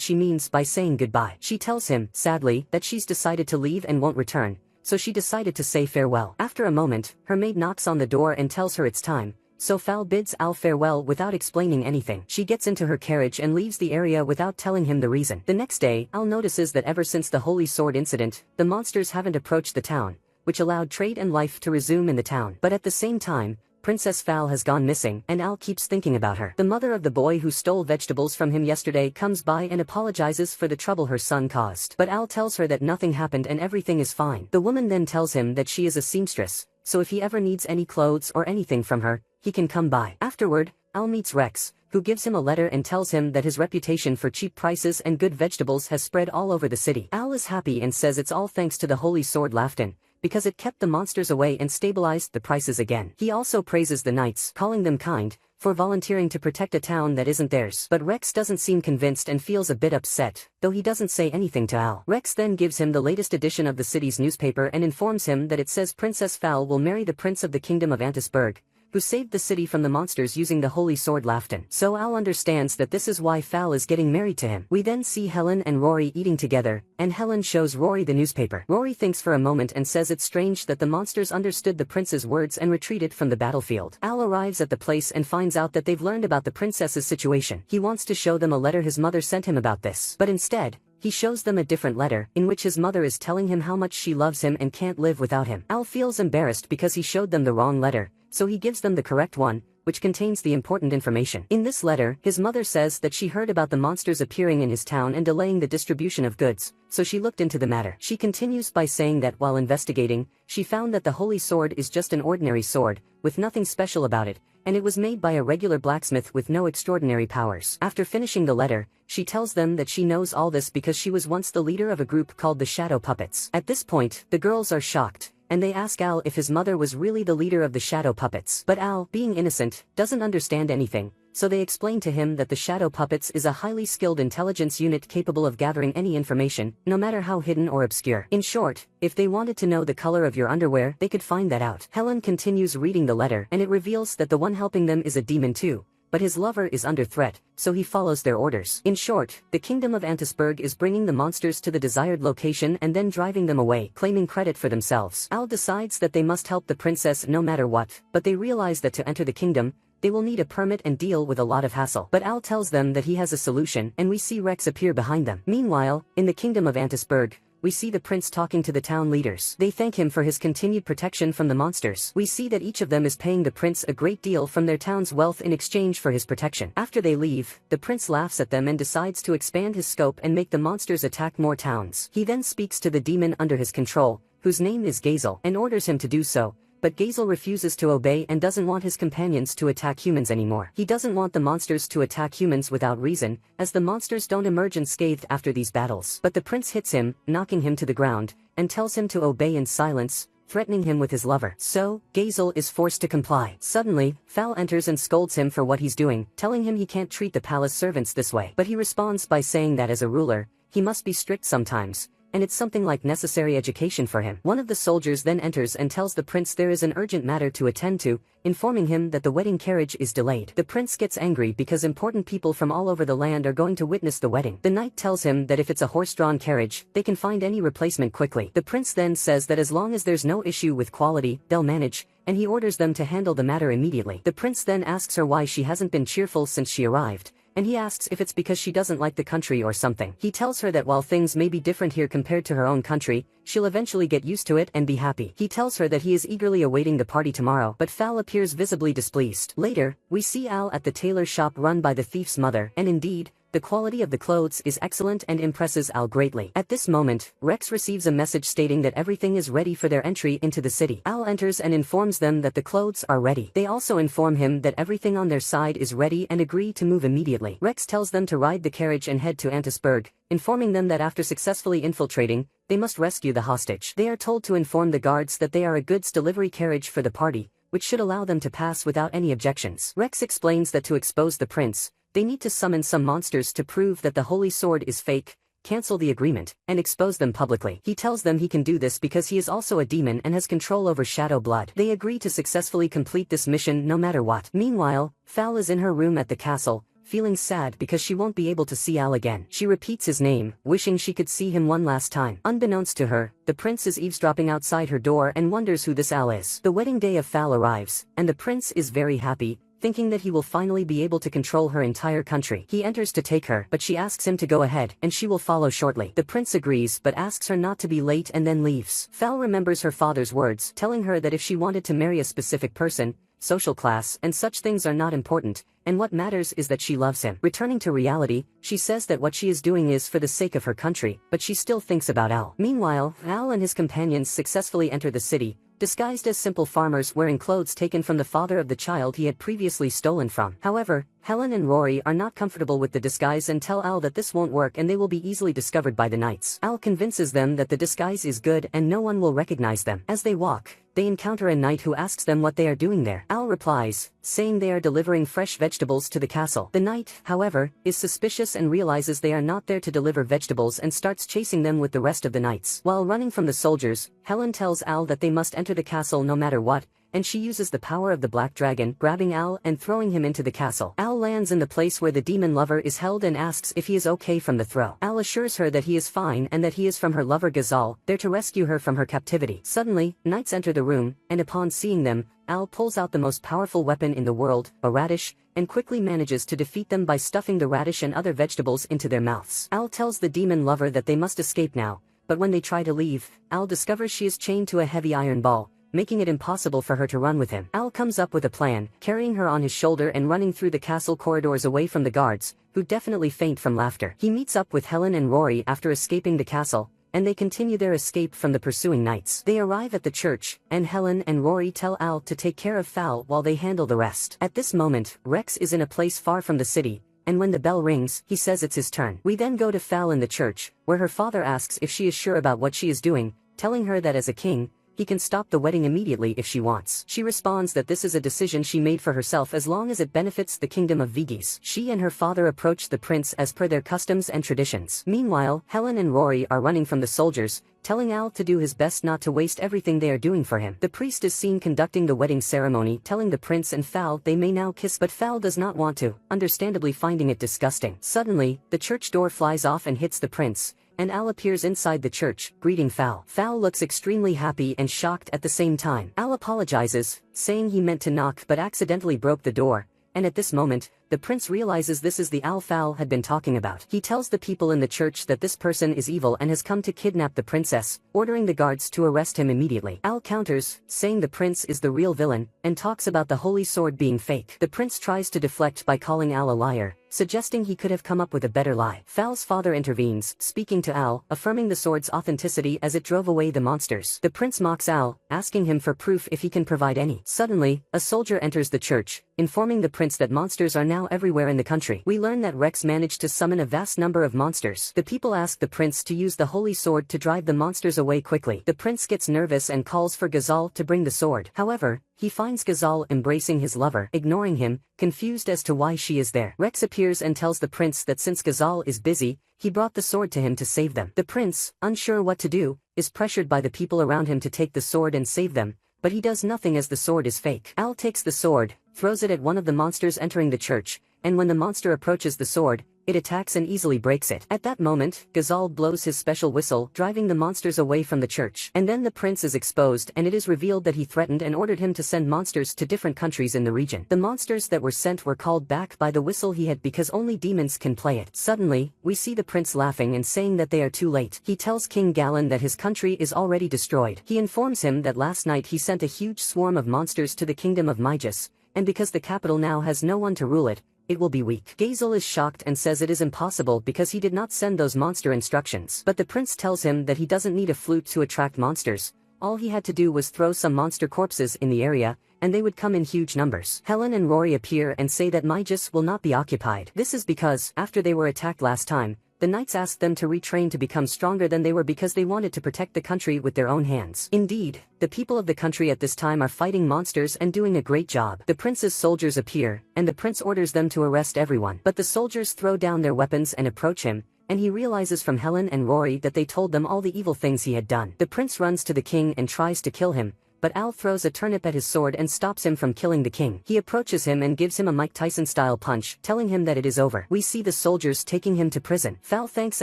she means by saying goodbye. She tells him, sadly, that she's decided to leave and won't return, so she decided to say farewell. After a moment, her maid knocks on the door and tells her it's time, so Val bids Al farewell without explaining anything. She gets into her carriage and leaves the area without telling him the reason. The next day, Al notices that ever since the Holy Sword incident, the monsters haven't approached the town, which allowed trade and life to resume in the town. But at the same time, Princess Val has gone missing, and Al keeps thinking about her. The mother of the boy who stole vegetables from him yesterday comes by and apologizes for the trouble her son caused. But Al tells her that nothing happened and everything is fine. The woman then tells him that she is a seamstress, so if he ever needs any clothes or anything from her, he can come by. Afterward, Al meets Rex, who gives him a letter and tells him that his reputation for cheap prices and good vegetables has spread all over the city. Al is happy and says it's all thanks to the Holy Sword Lafton, because it kept the monsters away and stabilized the prices again. He also praises the knights, calling them kind, for volunteering to protect a town that isn't theirs. But Rex doesn't seem convinced and feels a bit upset, though he doesn't say anything to Al. Rex then gives him the latest edition of the city's newspaper and informs him that it says Princess Val will marry the Prince of the Kingdom of Antisburg, who saved the city from the monsters using the Holy Sword Lafton. So Al understands that this is why Val is getting married to him. We then see Helen and Rory eating together, and Helen shows Rory the newspaper. Rory thinks for a moment and says it's strange that the monsters understood the prince's words and retreated from the battlefield. Al arrives at the place and finds out that they've learned about the princess's situation. He wants to show them a letter his mother sent him about this, but instead, he shows them a different letter, in which his mother is telling him how much she loves him and can't live without him. Al feels embarrassed because he showed them the wrong letter, so he gives them the correct one, which contains the important information. In this letter, his mother says that she heard about the monsters appearing in his town and delaying the distribution of goods, so she looked into the matter. She continues by saying that while investigating, she found that the Holy Sword is just an ordinary sword, with nothing special about it, and it was made by a regular blacksmith with no extraordinary powers. After finishing the letter, she tells them that she knows all this because she was once the leader of a group called the Shadow Puppets. At this point, the girls are shocked, and they ask Al if his mother was really the leader of the Shadow Puppets. But Al, being innocent, doesn't understand anything, so they explain to him that the Shadow Puppets is a highly skilled intelligence unit capable of gathering any information, no matter how hidden or obscure. In short, if they wanted to know the color of your underwear, they could find that out. Helen continues reading the letter, and it reveals that the one helping them is a demon too, but his lover is under threat, so he follows their orders. In short, the Kingdom of Antisburg is bringing the monsters to the desired location and then driving them away, claiming credit for themselves. Al decides that they must help the princess no matter what, but they realize that to enter the kingdom, they will need a permit and deal with a lot of hassle. But Al tells them that he has a solution, and we see Rex appear behind them. Meanwhile, in the Kingdom of Antisburg, we see the prince talking to the town leaders. They thank him for his continued protection from the monsters. We see that each of them is paying the prince a great deal from their town's wealth in exchange for his protection. After they leave, the prince laughs at them and decides to expand his scope and make the monsters attack more towns. He then speaks to the demon under his control, whose name is Gazel, and orders him to do so. But Gazel refuses to obey and doesn't want his companions to attack humans anymore. He doesn't want the monsters to attack humans without reason, as the monsters don't emerge unscathed after these battles. But the prince hits him, knocking him to the ground, and tells him to obey in silence, threatening him with his lover. So, Gazel is forced to comply. Suddenly, Val enters and scolds him for what he's doing, telling him he can't treat the palace servants this way. But he responds by saying that as a ruler, he must be strict sometimes, and it's something like necessary education for him. One of the soldiers then enters and tells the prince there is an urgent matter to attend to, informing him that the wedding carriage is delayed. The prince gets angry because important people from all over the land are going to witness the wedding. The knight tells him that if it's a horse-drawn carriage, they can find any replacement quickly. The prince then says that as long as there's no issue with quality, they'll manage, and he orders them to handle the matter immediately. The prince then asks her why she hasn't been cheerful since she arrived, and he asks if it's because she doesn't like the country or something. He tells her that while things may be different here compared to her own country, she'll eventually get used to it and be happy. He tells her that he is eagerly awaiting the party tomorrow, but Fal appears visibly displeased. Later, we see Al at the tailor shop run by the thief's mother, and indeed, the quality of the clothes is excellent and impresses Al greatly. At this moment, Rex receives a message stating that everything is ready for their entry into the city. Al enters and informs them that the clothes are ready. They also inform him that everything on their side is ready and agree to move immediately. Rex tells them to ride the carriage and head to Antisburg, informing them that after successfully infiltrating, they must rescue the hostage. They are told to inform the guards that they are a goods delivery carriage for the party, which should allow them to pass without any objections. Rex explains that to expose the prince, they need to summon some monsters to prove that the holy sword is fake, cancel the agreement, and expose them publicly. He tells them he can do this because he is also a demon and has control over shadow blood. They agree to successfully complete this mission no matter what. Meanwhile, Fal is in her room at the castle, feeling sad because she won't be able to see Al again. She repeats his name, wishing she could see him one last time. Unbeknownst to her, the prince is eavesdropping outside her door and wonders who this Al is. The wedding day of Fal arrives, and the prince is very happy, thinking that he will finally be able to control her entire country. He enters to take her, but she asks him to go ahead, and she will follow shortly. The prince agrees but asks her not to be late and then leaves. Fal remembers her father's words, telling her that if she wanted to marry a specific person, social class and such things are not important, and what matters is that she loves him. Returning to reality, she says that what she is doing is for the sake of her country, but she still thinks about Al. Meanwhile, Al and his companions successfully enter the city, disguised as simple farmers wearing clothes taken from the father of the child he had previously stolen from. However, Helen and Rory are not comfortable with the disguise and tell Al that this won't work and they will be easily discovered by the knights. Al convinces them that the disguise is good and no one will recognize them. As they walk, they encounter a knight who asks them what they are doing there. Al replies, saying they are delivering fresh vegetables to the castle. The knight, however, is suspicious and realizes they are not there to deliver vegetables and starts chasing them with the rest of the knights. While running from the soldiers, Helen tells Al that they must enter the castle no matter what, and she uses the power of the black dragon, grabbing Al and throwing him into the castle. Al lands in the place where the demon lover is held and asks if he is okay from the throw. Al assures her that he is fine and that he is from her lover Ghazal, there to rescue her from her captivity. Suddenly, knights enter the room, and upon seeing them, Al pulls out the most powerful weapon in the world, a radish, and quickly manages to defeat them by stuffing the radish and other vegetables into their mouths. Al tells the demon lover that they must escape now, but when they try to leave, Al discovers she is chained to a heavy iron ball, making it impossible for her to run with him. Al comes up with a plan, carrying her on his shoulder and running through the castle corridors away from the guards, who definitely faint from laughter. He meets up with Helen and Rory after escaping the castle, and they continue their escape from the pursuing knights. They arrive at the church, and Helen and Rory tell Al to take care of Fal while they handle the rest. At this moment, Rex is in a place far from the city, and when the bell rings, he says it's his turn. We then go to Fal in the church, where her father asks if she is sure about what she is doing, telling her that as a king, he can stop the wedding immediately if she wants. She responds that this is a decision she made for herself as long as it benefits the kingdom of Vigis. She and her father approach the prince as per their customs and traditions. Meanwhile, Helen and Rory are running from the soldiers, telling Al to do his best not to waste everything they are doing for him. The priest is seen conducting the wedding ceremony, telling the prince and Fal they may now kiss, but Fal does not want to, understandably finding it disgusting. Suddenly, the church door flies off and hits the prince, and Al appears inside the church, greeting Fal. Fal looks extremely happy and shocked at the same time. Al apologizes, saying he meant to knock but accidentally broke the door, and at this moment, the prince realizes this is the Al Fal had been talking about. He tells the people in the church that this person is evil and has come to kidnap the princess, ordering the guards to arrest him immediately. Al counters, saying the prince is the real villain, and talks about the holy sword being fake. The prince tries to deflect by calling Al a liar, suggesting he could have come up with a better lie. Fal's father intervenes, speaking to Al, affirming the sword's authenticity as it drove away the monsters. The prince mocks Al, asking him for proof if he can provide any. Suddenly, a soldier enters the church, informing the prince that monsters are now everywhere in the country. We learn that Rex managed to summon a vast number of monsters. The people ask the prince to use the holy sword to drive the monsters away quickly. The prince gets nervous and calls for Ghazal to bring the sword. However, he finds Ghazal embracing his lover, ignoring him, confused as to why she is there. Rex appears and tells the prince that since Ghazal is busy, he brought the sword to him to save them. The prince, unsure what to do, is pressured by the people around him to take the sword and save them, but he does nothing as the sword is fake. Al takes the sword, throws it at one of the monsters entering the church, and when the monster approaches the sword, it attacks and easily breaks it. At that moment, Ghazal blows his special whistle, driving the monsters away from the church. And then the prince is exposed and it is revealed that he threatened and ordered him to send monsters to different countries in the region. The monsters that were sent were called back by the whistle he had because only demons can play it. Suddenly, we see the prince laughing and saying that they are too late. He tells King Galen that his country is already destroyed. He informs him that last night he sent a huge swarm of monsters to the kingdom of Migas, and because the capital now has no one to rule it, it will be weak. Ghazal is shocked and says it is impossible because he did not send those monster instructions. But the prince tells him that he doesn't need a flute to attract monsters. All he had to do was throw some monster corpses in the area, and they would come in huge numbers. Helen and Rory appear and say that Migas will not be occupied. This is because, after they were attacked last time, the knights asked them to retrain to become stronger than they were because they wanted to protect the country with their own hands. Indeed, the people of the country at this time are fighting monsters and doing a great job. The prince's soldiers appear, and the prince orders them to arrest everyone. But the soldiers throw down their weapons and approach him, and he realizes from Helen and Rory that they told them all the evil things he had done. The prince runs to the king and tries to kill him, but Al throws a turnip at his sword and stops him from killing the king. He approaches him and gives him a Mike Tyson-style punch, telling him that it is over. We see the soldiers taking him to prison. Fal thanks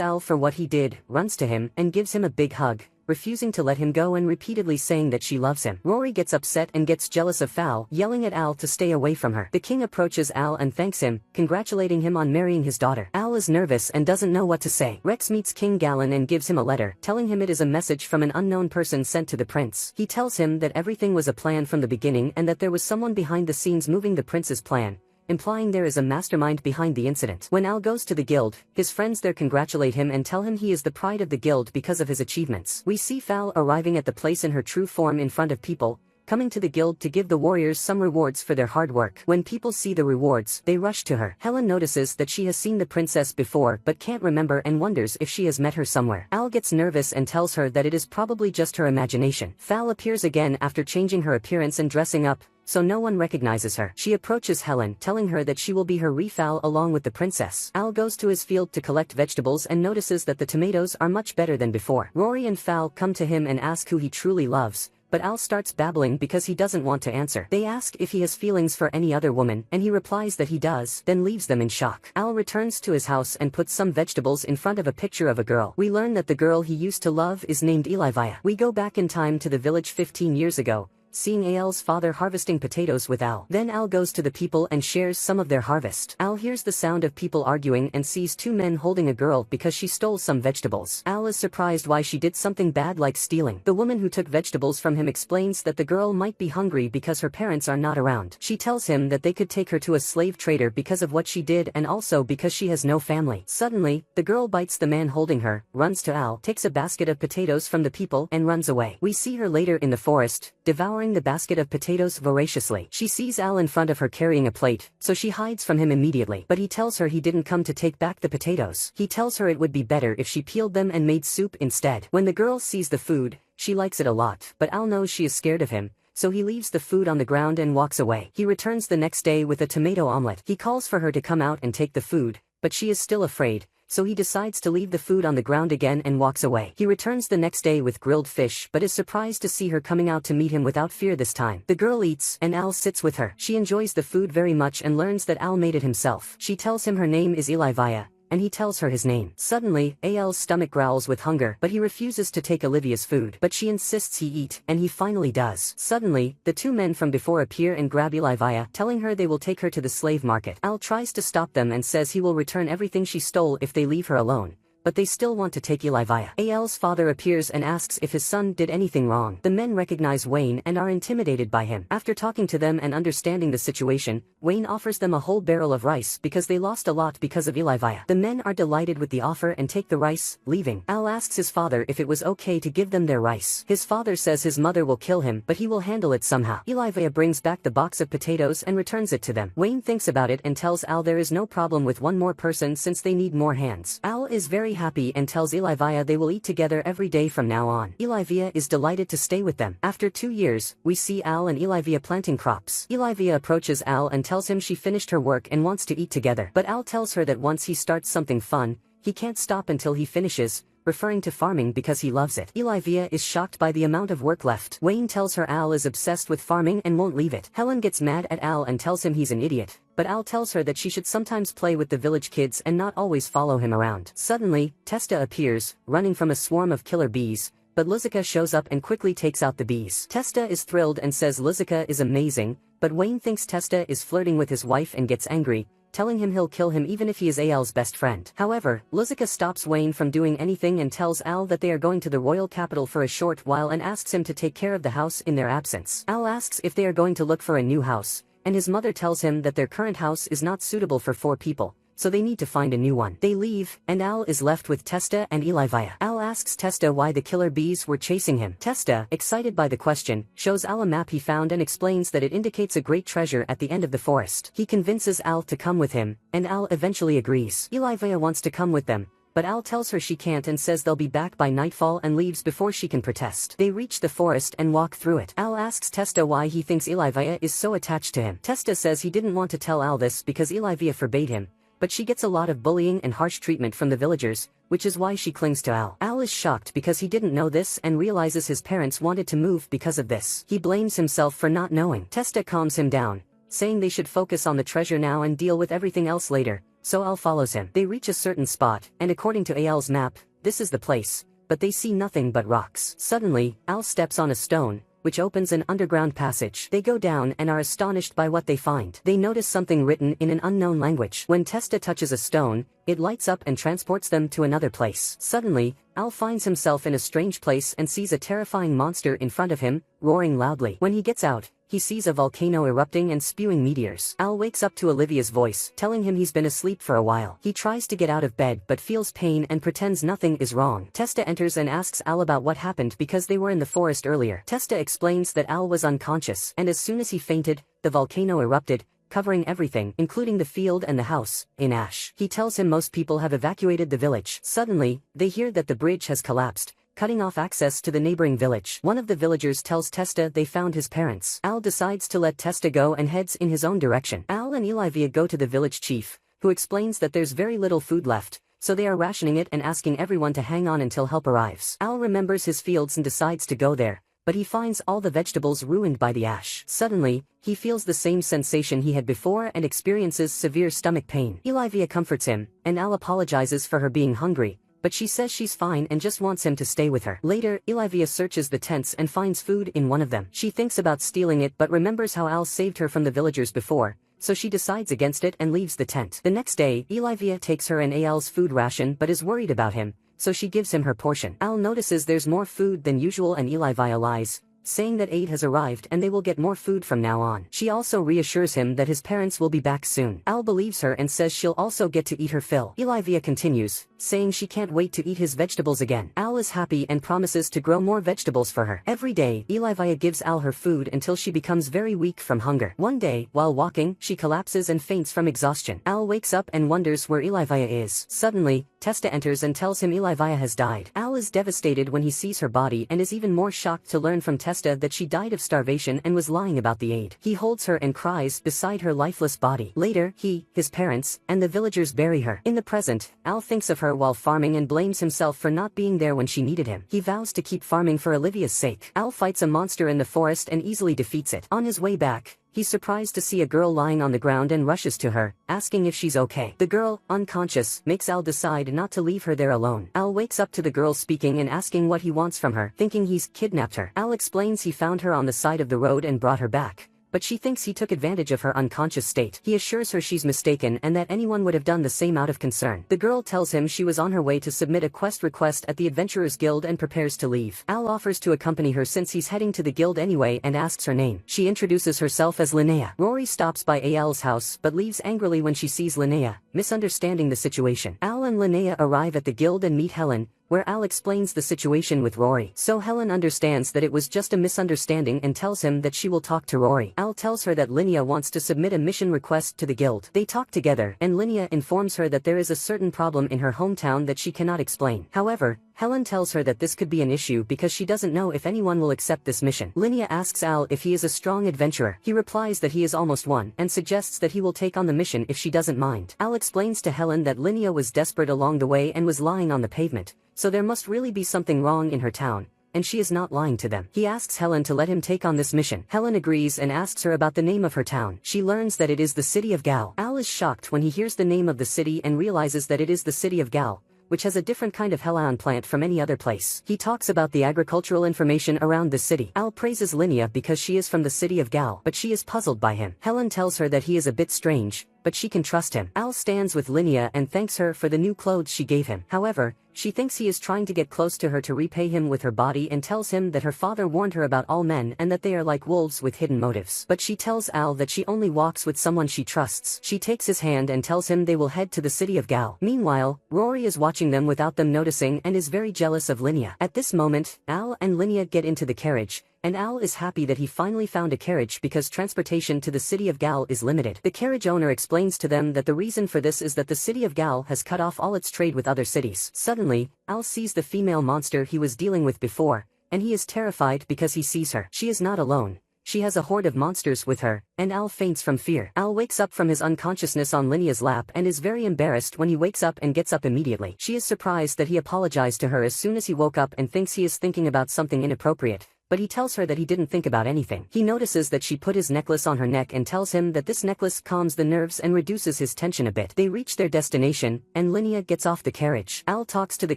Al for what he did, runs to him, and gives him a big hug, refusing to let him go and repeatedly saying that she loves him. Rory gets upset and gets jealous of Fal, yelling at Al to stay away from her. The king approaches Al and thanks him, congratulating him on marrying his daughter. Al is nervous and doesn't know what to say. Rex meets King Galen and gives him a letter, telling him it is a message from an unknown person sent to the prince. He tells him that everything was a plan from the beginning and that there was someone behind the scenes moving the prince's plan, implying there is a mastermind behind the incident. When Al goes to the guild, his friends there congratulate him and tell him he is the pride of the guild because of his achievements. We see Fal arriving at the place in her true form in front of people, coming to the guild to give the warriors some rewards for their hard work. When people see the rewards, they rush to her. Helen notices that she has seen the princess before but can't remember and wonders if she has met her somewhere. Al gets nervous and tells her that it is probably just her imagination. Fal appears again after changing her appearance and dressing up, so no one recognizes her. She approaches Helen, telling her that she will be her Fal along with the princess. Al goes to his field to collect vegetables and notices that the tomatoes are much better than before. Rory and Fal come to him and ask who he truly loves, but Al starts babbling because he doesn't want to answer. They ask if he has feelings for any other woman, and he replies that he does, then leaves them in shock. Al returns to his house and puts some vegetables in front of a picture of a girl. We learn that the girl he used to love is named Elivia. We go back in time to the village 15 years ago, seeing Al's father harvesting potatoes with Al. Then Al goes to the people and shares some of their harvest. Al hears the sound of people arguing and sees two men holding a girl because she stole some vegetables. Al is surprised why she did something bad like stealing. The woman who took vegetables from him explains that the girl might be hungry because her parents are not around. She tells him that they could take her to a slave trader because of what she did and also because she has no family. Suddenly, the girl bites the man holding her, runs to Al, takes a basket of potatoes from the people and runs away. We see her later in the forest, devouring the basket of potatoes voraciously. She sees Al in front of her carrying a plate, so she hides from him immediately. But he tells her he didn't come to take back the potatoes. He tells her it would be better if she peeled them and made soup instead. When the girl sees the food, she likes it a lot, but Al knows she is scared of him, so he leaves the food on the ground and walks away. He returns the next day with a tomato omelet. He calls for her to come out and take the food, but she is still afraid, so he decides to leave the food on the ground again and walks away. He returns the next day with grilled fish but is surprised to see her coming out to meet him without fear this time. The girl eats, and Al sits with her. She enjoys the food very much and learns that Al made it himself. She tells him her name is Elivia, and he tells her his name. Suddenly, Al's stomach growls with hunger, but he refuses to take Olivia's food. But she insists he eat, and he finally does. Suddenly, the two men from before appear and grab Elivia, telling her they will take her to the slave market. Al tries to stop them and says he will return everything she stole if they leave her alone, but they still want to take Elivia. Al's father appears and asks if his son did anything wrong. The men recognize Wayne and are intimidated by him. After talking to them and understanding the situation, Wayne offers them a whole barrel of rice because they lost a lot because of Elivia. The men are delighted with the offer and take the rice, leaving. Al asks his father if it was okay to give them their rice. His father says his mother will kill him, but he will handle it somehow. Elivia brings back the box of potatoes and returns it to them. Wayne thinks about it and tells Al there is no problem with one more person since they need more hands. Al is very very happy and tells Olivia they will eat together every day from now on. Olivia is delighted to stay with them. After 2 years, we see Al and Olivia planting crops. Olivia approaches Al and tells him she finished her work and wants to eat together. But Al tells her that once he starts something fun, he can't stop until he finishes, referring to farming because he loves it. Olivia is shocked by the amount of work left. Wayne tells her Al is obsessed with farming and won't leave it. Helen gets mad at Al and tells him he's an idiot, but Al tells her that she should sometimes play with the village kids and not always follow him around. Suddenly, Testa appears, running from a swarm of killer bees, but Lizica shows up and quickly takes out the bees. Testa is thrilled and says Lizica is amazing, but Wayne thinks Testa is flirting with his wife and gets angry, telling him he'll kill him even if he is Al's best friend. However, Lizica stops Wayne from doing anything and tells Al that they are going to the royal capital for a short while and asks him to take care of the house in their absence. Al asks if they are going to look for a new house, and his mother tells him that their current house is not suitable for 4 people, so they need to find a new one. They leave, and Al is left with Testa and Olivia. Al asks Testa why the killer bees were chasing him. Testa, excited by the question, shows Al a map he found and explains that it indicates a great treasure at the end of the forest. He convinces Al to come with him, and Al eventually agrees. Olivia wants to come with them, but Al tells her she can't and says they'll be back by nightfall and leaves before she can protest. They reach the forest and walk through it. Al asks Testa why he thinks Olivia is so attached to him. Testa says he didn't want to tell Al this because Olivia forbade him, but she gets a lot of bullying and harsh treatment from the villagers, which is why she clings to Al. Al is shocked because he didn't know this and realizes his parents wanted to move because of this. He blames himself for not knowing. Testa calms him down, saying they should focus on the treasure now and deal with everything else later, so Al follows him. They reach a certain spot, and according to Al's map, this is the place, but they see nothing but rocks. Suddenly, Al steps on a stone, which opens an underground passage. They go down and are astonished by what they find. They notice something written in an unknown language. When Testa touches a stone, it lights up and transports them to another place. Suddenly, Al finds himself in a strange place and sees a terrifying monster in front of him, roaring loudly. When he gets out, he sees a volcano erupting and spewing meteors. Al wakes up to Olivia's voice, telling him he's been asleep for a while. He tries to get out of bed but feels pain and pretends nothing is wrong. Testa enters and asks Al about what happened because they were in the forest earlier. Testa explains that Al was unconscious, and as soon as he fainted, the volcano erupted, covering everything, including the field and the house, in ash. He tells him most people have evacuated the village. Suddenly, they hear that the bridge has collapsed, cutting off access to the neighboring village. One of the villagers tells Testa they found his parents. Al decides to let Testa go and heads in his own direction. Al and Olivia go to the village chief, who explains that there's very little food left, so they are rationing it and asking everyone to hang on until help arrives. Al remembers his fields and decides to go there, but he finds all the vegetables ruined by the ash. Suddenly, he feels the same sensation he had before and experiences severe stomach pain. Olivia comforts him, and Al apologizes for her being hungry, but she says she's fine and just wants him to stay with her. Later, Olivia searches the tents and finds food in one of them. She thinks about stealing it but remembers how Al saved her from the villagers before, so she decides against it and leaves the tent. The next day, Olivia takes her and Al's food ration but is worried about him, so she gives him her portion. Al notices there's more food than usual and Olivia lies, saying that aid has arrived and they will get more food from now on. She also reassures him that his parents will be back soon. Al believes her and says she'll also get to eat her fill. Olivia continues, saying she can't wait to eat his vegetables again. Al is happy and promises to grow more vegetables for her. Every day, Olivia gives Al her food until she becomes very weak from hunger. One day, while walking, she collapses and faints from exhaustion. Al wakes up and wonders where Olivia is. Suddenly, Testa enters and tells him Olivia has died. Al is devastated when he sees her body and is even more shocked to learn from Testa that she died of starvation and was lying about the aid. He holds her and cries beside her lifeless body. Later, he, his parents, and the villagers bury her. In the present, Al thinks of her while farming and blames himself for not being there when she needed him. He vows to keep farming for Olivia's sake. Al fights a monster in the forest and easily defeats it. On his way back, he's surprised to see a girl lying on the ground and rushes to her, asking if she's okay. The girl, unconscious, makes Al decide not to leave her there alone. Al wakes up to the girl speaking and asking what he wants from her, thinking he's kidnapped her. Al explains he found her on the side of the road and brought her back, but she thinks he took advantage of her unconscious state. He assures her she's mistaken and that anyone would have done the same out of concern. The girl tells him she was on her way to submit a quest request at the Adventurers Guild and prepares to leave. Al offers to accompany her since he's heading to the guild anyway and asks her name. She introduces herself as Linnea. Rory stops by Al's house but leaves angrily when she sees Linnea, misunderstanding the situation. Al and Linnea arrive at the guild and meet Helen, where Al explains the situation with Rory. So Helen understands that it was just a misunderstanding and tells him that she will talk to Rory. Al tells her that Linnea wants to submit a mission request to the guild. They talk together, and Linnea informs her that there is a certain problem in her hometown that she cannot explain. However, Helen tells her that this could be an issue because she doesn't know if anyone will accept this mission. Linnea asks Al if he is a strong adventurer. He replies that he is almost one, and suggests that he will take on the mission if she doesn't mind. Al explains to Helen that Linnea was desperate along the way and was lying on the pavement, so there must really be something wrong in her town, and she is not lying to them. He asks Helen to let him take on this mission. Helen agrees and asks her about the name of her town. She learns that it is the city of Gal. Al is shocked when he hears the name of the city and realizes that it is the city of Gal, which has a different kind of Helion plant from any other place. He talks about the agricultural information around the city. Al praises Linnea because she is from the city of Gal, but she is puzzled by him. Helen tells her that he is a bit strange, but she can trust him. Al stands with Linnea and thanks her for the new clothes she gave him. However, she thinks he is trying to get close to her to repay him with her body and tells him that her father warned her about all men and that they are like wolves with hidden motives. But she tells Al that she only walks with someone she trusts. She takes his hand and tells him they will head to the city of Gal. Meanwhile, Rory is watching them without them noticing and is very jealous of Linnea. At this moment, Al and Linnea get into the carriage, and Al is happy that he finally found a carriage because transportation to the city of Gal is limited. The carriage owner explains to them that the reason for this is that the city of Gal has cut off all its trade with other cities. Suddenly, Al sees the female monster he was dealing with before, and he is terrified because he sees her. She is not alone. She has a horde of monsters with her, and Al faints from fear. Al wakes up from his unconsciousness on Linnea's lap and is very embarrassed when he wakes up and gets up immediately. She is surprised that he apologized to her as soon as he woke up and thinks he is thinking about something inappropriate, but he tells her that he didn't think about anything. He notices that she put his necklace on her neck and tells him that this necklace calms the nerves and reduces his tension a bit. They reach their destination, and Linnea gets off the carriage. Al talks to the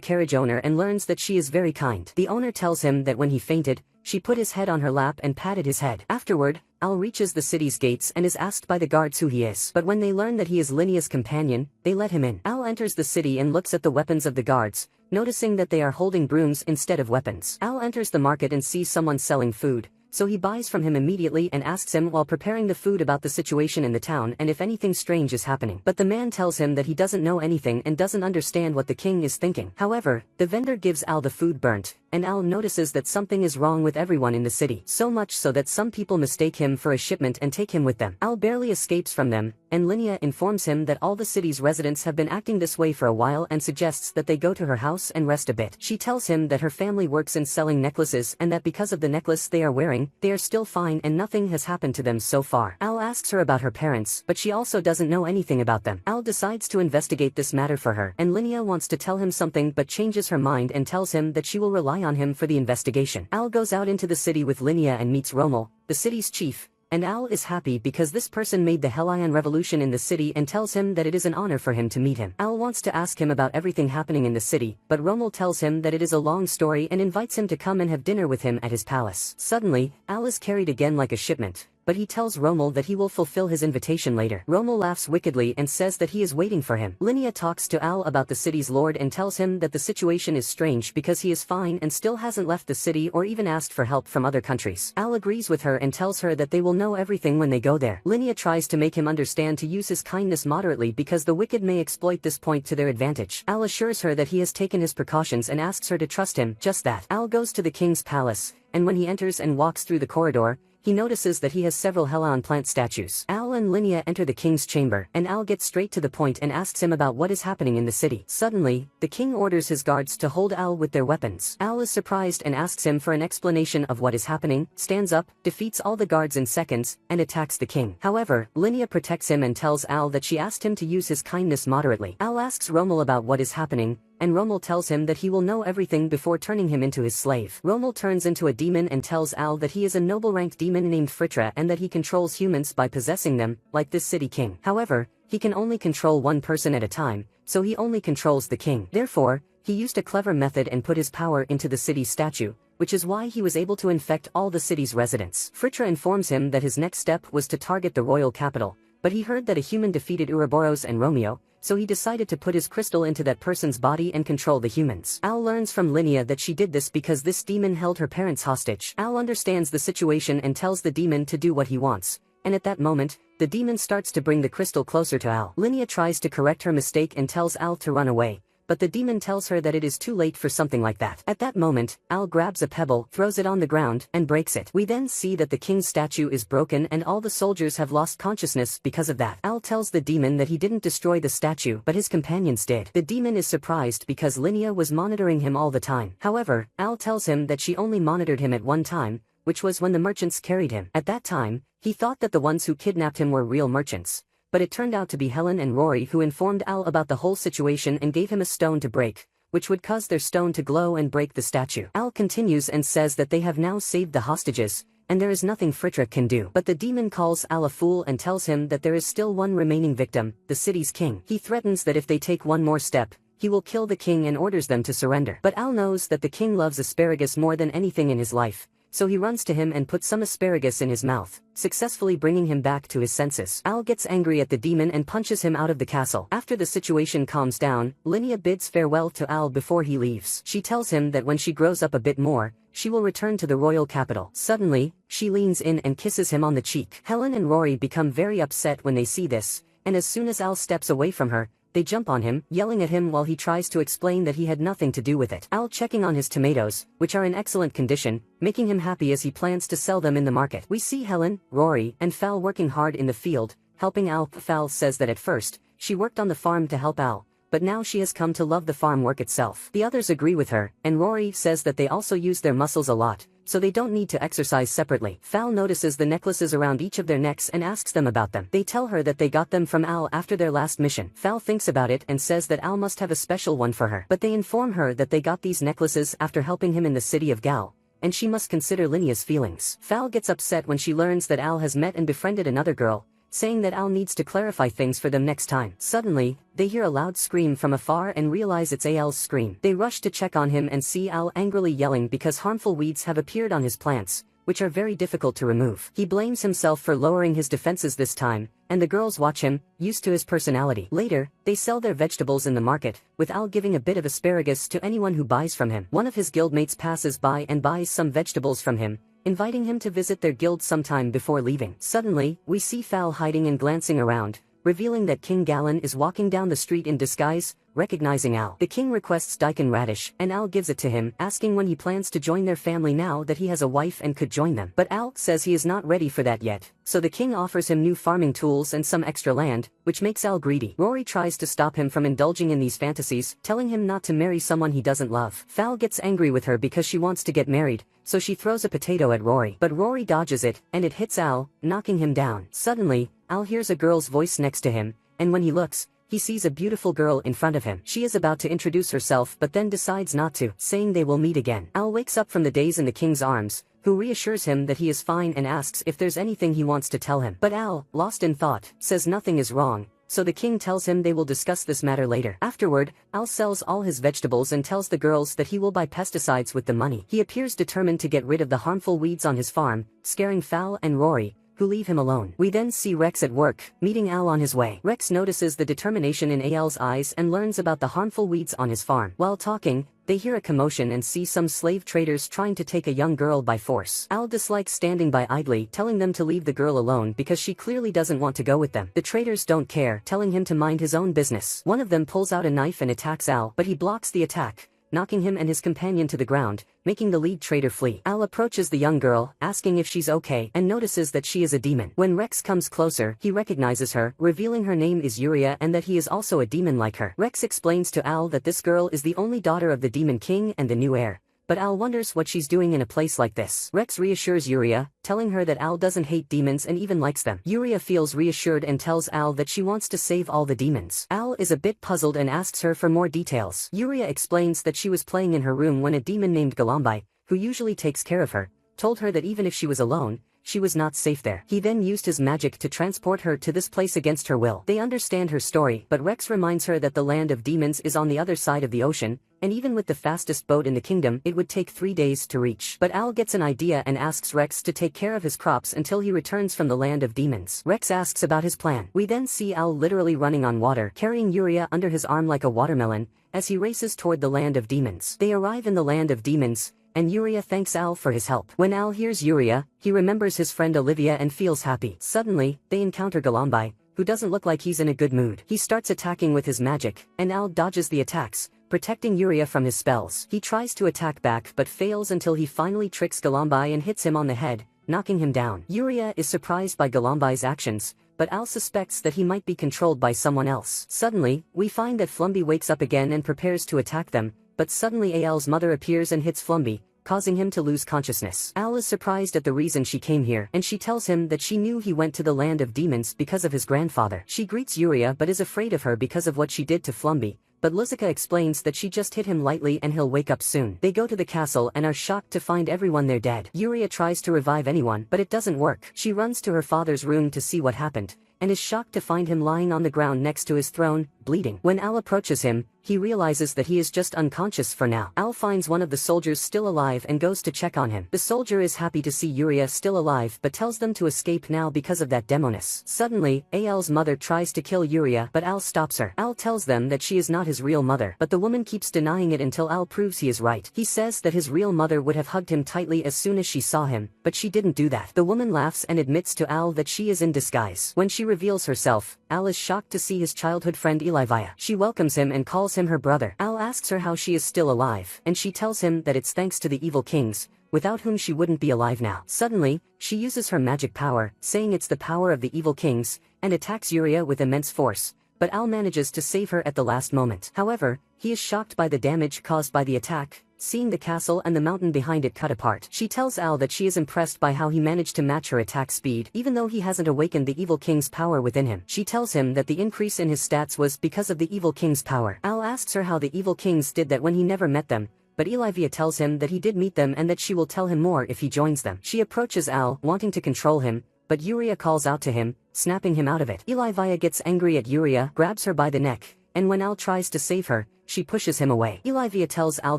carriage owner and learns that she is very kind. The owner tells him that when he fainted, she put his head on her lap and patted his head. Afterward, Al reaches the city's gates and is asked by the guards who he is. But when they learn that he is Linnea's companion, they let him in. Al enters the city and looks at the weapons of the guards, noticing that they are holding brooms instead of weapons. Al enters the market and sees someone selling food, so he buys from him immediately and asks him while preparing the food about the situation in the town and if anything strange is happening. But the man tells him that he doesn't know anything and doesn't understand what the king is thinking. However, the vendor gives Al the food burnt, and Al notices that something is wrong with everyone in the city, so much so that some people mistake him for a shipment and take him with them. Al barely escapes from them, and Linnea informs him that all the city's residents have been acting this way for a while and suggests that they go to her house and rest a bit. She tells him that her family works in selling necklaces and that because of the necklace they are wearing, they are still fine and nothing has happened to them so far. Al asks her about her parents, but she also doesn't know anything about them. Al decides to investigate this matter for her, and Linnea wants to tell him something but changes her mind and tells him that she will rely on him for the investigation. Al goes out into the city with Linnea and meets Rommel, the city's chief, and Al is happy because this person made the Helion revolution in the city and tells him that it is an honor for him to meet him. Al wants to ask him about everything happening in the city, but Rommel tells him that it is a long story and invites him to come and have dinner with him at his palace. Suddenly, Al is carried again like a shipment, but he tells Rommel that he will fulfill his invitation later. Rommel laughs wickedly and says that he is waiting for him. Linnea talks to Al about the city's lord and tells him that the situation is strange because he is fine and still hasn't left the city or even asked for help from other countries. Al agrees with her and tells her that they will know everything when they go there. Linnea tries to make him understand to use his kindness moderately because the wicked may exploit this point to their advantage. Al assures her that he has taken his precautions and asks her to trust him. Just that. Al goes to the king's palace, and when he enters and walks through the corridor, he notices that he has several Helion plant statues. Al and Linnea enter the king's chamber, and Al gets straight to the point and asks him about what is happening in the city. Suddenly, the king orders his guards to hold Al with their weapons. Al is surprised and asks him for an explanation of what is happening, stands up, defeats all the guards in seconds, and attacks the king. However, Linnea protects him and tells Al that she asked him to use his kindness moderately. Al asks Rommel about what is happening, and Rommel tells him that he will know everything before turning him into his slave. Rommel turns into a demon and tells Al that he is a noble-ranked demon named Fritra and that he controls humans by possessing them, like this city king. However, he can only control one person at a time, so he only controls the king. Therefore, he used a clever method and put his power into the city's statue, which is why he was able to infect all the city's residents. Fritra informs him that his next step was to target the royal capital, but he heard that a human defeated Ouroboros and Romeo, so he decided to put his crystal into that person's body and control the humans. Al learns from Linnea that she did this because this demon held her parents hostage. Al understands the situation and tells the demon to do what he wants, and at that moment, the demon starts to bring the crystal closer to Al. Linnea tries to correct her mistake and tells Al to run away, but the demon tells her that it is too late for something like that. At that moment, Al grabs a pebble, throws it on the ground, and breaks it. We then see that the king's statue is broken and all the soldiers have lost consciousness because of that. Al tells the demon that he didn't destroy the statue, but his companions did. The demon is surprised because Linnea was monitoring him all the time. However, Al tells him that she only monitored him at one time, which was when the merchants carried him. At that time, he thought that the ones who kidnapped him were real merchants, but it turned out to be Helen and Rory who informed Al about the whole situation and gave him a stone to break, which would cause their stone to glow and break the statue. Al continues and says that they have now saved the hostages, and there is nothing Frederick can do. But the demon calls Al a fool and tells him that there is still one remaining victim, the city's king. He threatens that if they take one more step, he will kill the king and orders them to surrender. But Al knows that the king loves asparagus more than anything in his life, so he runs to him and puts some asparagus in his mouth, successfully bringing him back to his senses. Al gets angry at the demon and punches him out of the castle. After the situation calms down, Linnea bids farewell to Al before he leaves. She tells him that when she grows up a bit more, she will return to the royal capital. Suddenly, she leans in and kisses him on the cheek. Helen and Rory become very upset when they see this, and as soon as Al steps away from her, they jump on him, yelling at him while he tries to explain that he had nothing to do with it. Al checking on his tomatoes, which are in excellent condition, making him happy as he plans to sell them in the market. We see Helen, Rory, and Fal working hard in the field, helping Al. Fal says that at first, she worked on the farm to help Al, but now she has come to love the farm work itself. The others agree with her, and Rory says that they also use their muscles a lot, so they don't need to exercise separately. Fal notices the necklaces around each of their necks and asks them about them. They tell her that they got them from Al after their last mission. Fal thinks about it and says that Al must have a special one for her. But they inform her that they got these necklaces after helping him in the city of Gal, and she must consider Linnea's feelings. Fal gets upset when she learns that Al has met and befriended another girl, saying that Al needs to clarify things for them next time. Suddenly, they hear a loud scream from afar and realize it's Al's scream. They rush to check on him and see Al angrily yelling because harmful weeds have appeared on his plants, which are very difficult to remove. He blames himself for lowering his defenses this time, and the girls watch him, used to his personality. Later, they sell their vegetables in the market, with Al giving a bit of asparagus to anyone who buys from him. One of his guildmates passes by and buys some vegetables from him, inviting him to visit their guild sometime before leaving. Suddenly, we see Fal hiding and glancing around, revealing that King Galen is walking down the street in disguise, recognizing Al. The king requests daikon radish, and Al gives it to him, asking when he plans to join their family now that he has a wife and could join them. But Al says he is not ready for that yet, so the king offers him new farming tools and some extra land, which makes Al greedy. Rory tries to stop him from indulging in these fantasies, telling him not to marry someone he doesn't love. Fal gets angry with her because she wants to get married, so she throws a potato at Rory. But Rory dodges it, and it hits Al, knocking him down. Suddenly, Al hears a girl's voice next to him, and when he looks, he sees a beautiful girl in front of him. She is about to introduce herself but then decides not to, saying they will meet again. Al wakes up from the daze in the king's arms, who reassures him that he is fine and asks if there's anything he wants to tell him. But Al, lost in thought, says nothing is wrong, so the king tells him they will discuss this matter later. Afterward, Al sells all his vegetables and tells the girls that he will buy pesticides with the money. He appears determined to get rid of the harmful weeds on his farm, scaring Fal and Rory, who leave him alone. We then see Rex at work, meeting Al on his way. Rex notices the determination in Al's eyes and learns about the harmful weeds on his farm. While talking, they hear a commotion and see some slave traders trying to take a young girl by force. Al dislikes standing by idly, telling them to leave the girl alone because she clearly doesn't want to go with them. The traders don't care, telling him to mind his own business. One of them pulls out a knife and attacks Al, but he blocks the attack, knocking him and his companion to the ground, making the lead trader flee. Al approaches the young girl, asking if she's okay, and notices that she is a demon. When Rex comes closer, he recognizes her, revealing her name is Yuria and that he is also a demon like her. Rex explains to Al that this girl is the only daughter of the demon king and the new heir, but Al wonders what she's doing in a place like this. Rex reassures Yuria, telling her that Al doesn't hate demons and even likes them. Yuria feels reassured and tells Al that she wants to save all the demons. Al is a bit puzzled and asks her for more details. Yuria explains that she was playing in her room when a demon named Galambai, who usually takes care of her, told her that even if she was alone, she was not safe there. He then used his magic to transport her to this place against her will. They understand her story, but Rex reminds her that the land of demons is on the other side of the ocean, and even with the fastest boat in the kingdom, it would take 3 days to reach. But Al gets an idea and asks Rex to take care of his crops until he returns from the land of demons. Rex asks about his plan. We then see Al literally running on water, carrying Yuria under his arm like a watermelon, as he races toward the land of demons. They arrive in the land of demons, and Yuria thanks Al for his help. When Al hears Yuria, he remembers his friend Olivia and feels happy. Suddenly, they encounter Galambai, who doesn't look like he's in a good mood. He starts attacking with his magic, and Al dodges the attacks, protecting Yuria from his spells. He tries to attack back but fails until he finally tricks Galombai and hits him on the head, knocking him down. Yuria is surprised by Galombai's actions, but Al suspects that he might be controlled by someone else. Suddenly, we find that Flumby wakes up again and prepares to attack them, but suddenly Al's mother appears and hits Flumby, causing him to lose consciousness. Al is surprised at the reason she came here, and she tells him that she knew he went to the land of demons because of his grandfather. She greets Yuria but is afraid of her because of what she did to Flumby, but Luzica explains that she just hit him lightly and he'll wake up soon. They go to the castle and are shocked to find everyone there dead. Yuria tries to revive anyone, but it doesn't work. She runs to her father's room to see what happened, and is shocked to find him lying on the ground next to his throne, bleeding. When Al approaches him, he realizes that he is just unconscious for now. Al finds one of the soldiers still alive and goes to check on him. The soldier is happy to see Yuria still alive but tells them to escape now because of that demoness. Suddenly, Al's mother tries to kill Yuria but Al stops her. Al tells them that she is not his real mother, but the woman keeps denying it until Al proves he is right. He says that his real mother would have hugged him tightly as soon as she saw him, but she didn't do that. The woman laughs and admits to Al that she is in disguise. When she reveals herself, Al is shocked to see his childhood friend Elivia. She welcomes him and calls him her brother. Al asks her how she is still alive, and she tells him that it's thanks to the evil kings, without whom she wouldn't be alive now. Suddenly, she uses her magic power, saying it's the power of the evil kings, and attacks Yuria with immense force, but Al manages to save her at the last moment. However, he is shocked by the damage caused by the attack, seeing the castle and the mountain behind it cut apart. She tells Al that she is impressed by how he managed to match her attack speed, even though he hasn't awakened the evil king's power within him. She tells him that the increase in his stats was because of the evil king's power. Al asks her how the evil kings did that when he never met them, but Elivia tells him that he did meet them and that she will tell him more if he joins them. She approaches Al, wanting to control him, but Yuria calls out to him, snapping him out of it. Elivia gets angry at Yuria, grabs her by the neck, and when Al tries to save her, she pushes him away. Elivia tells Al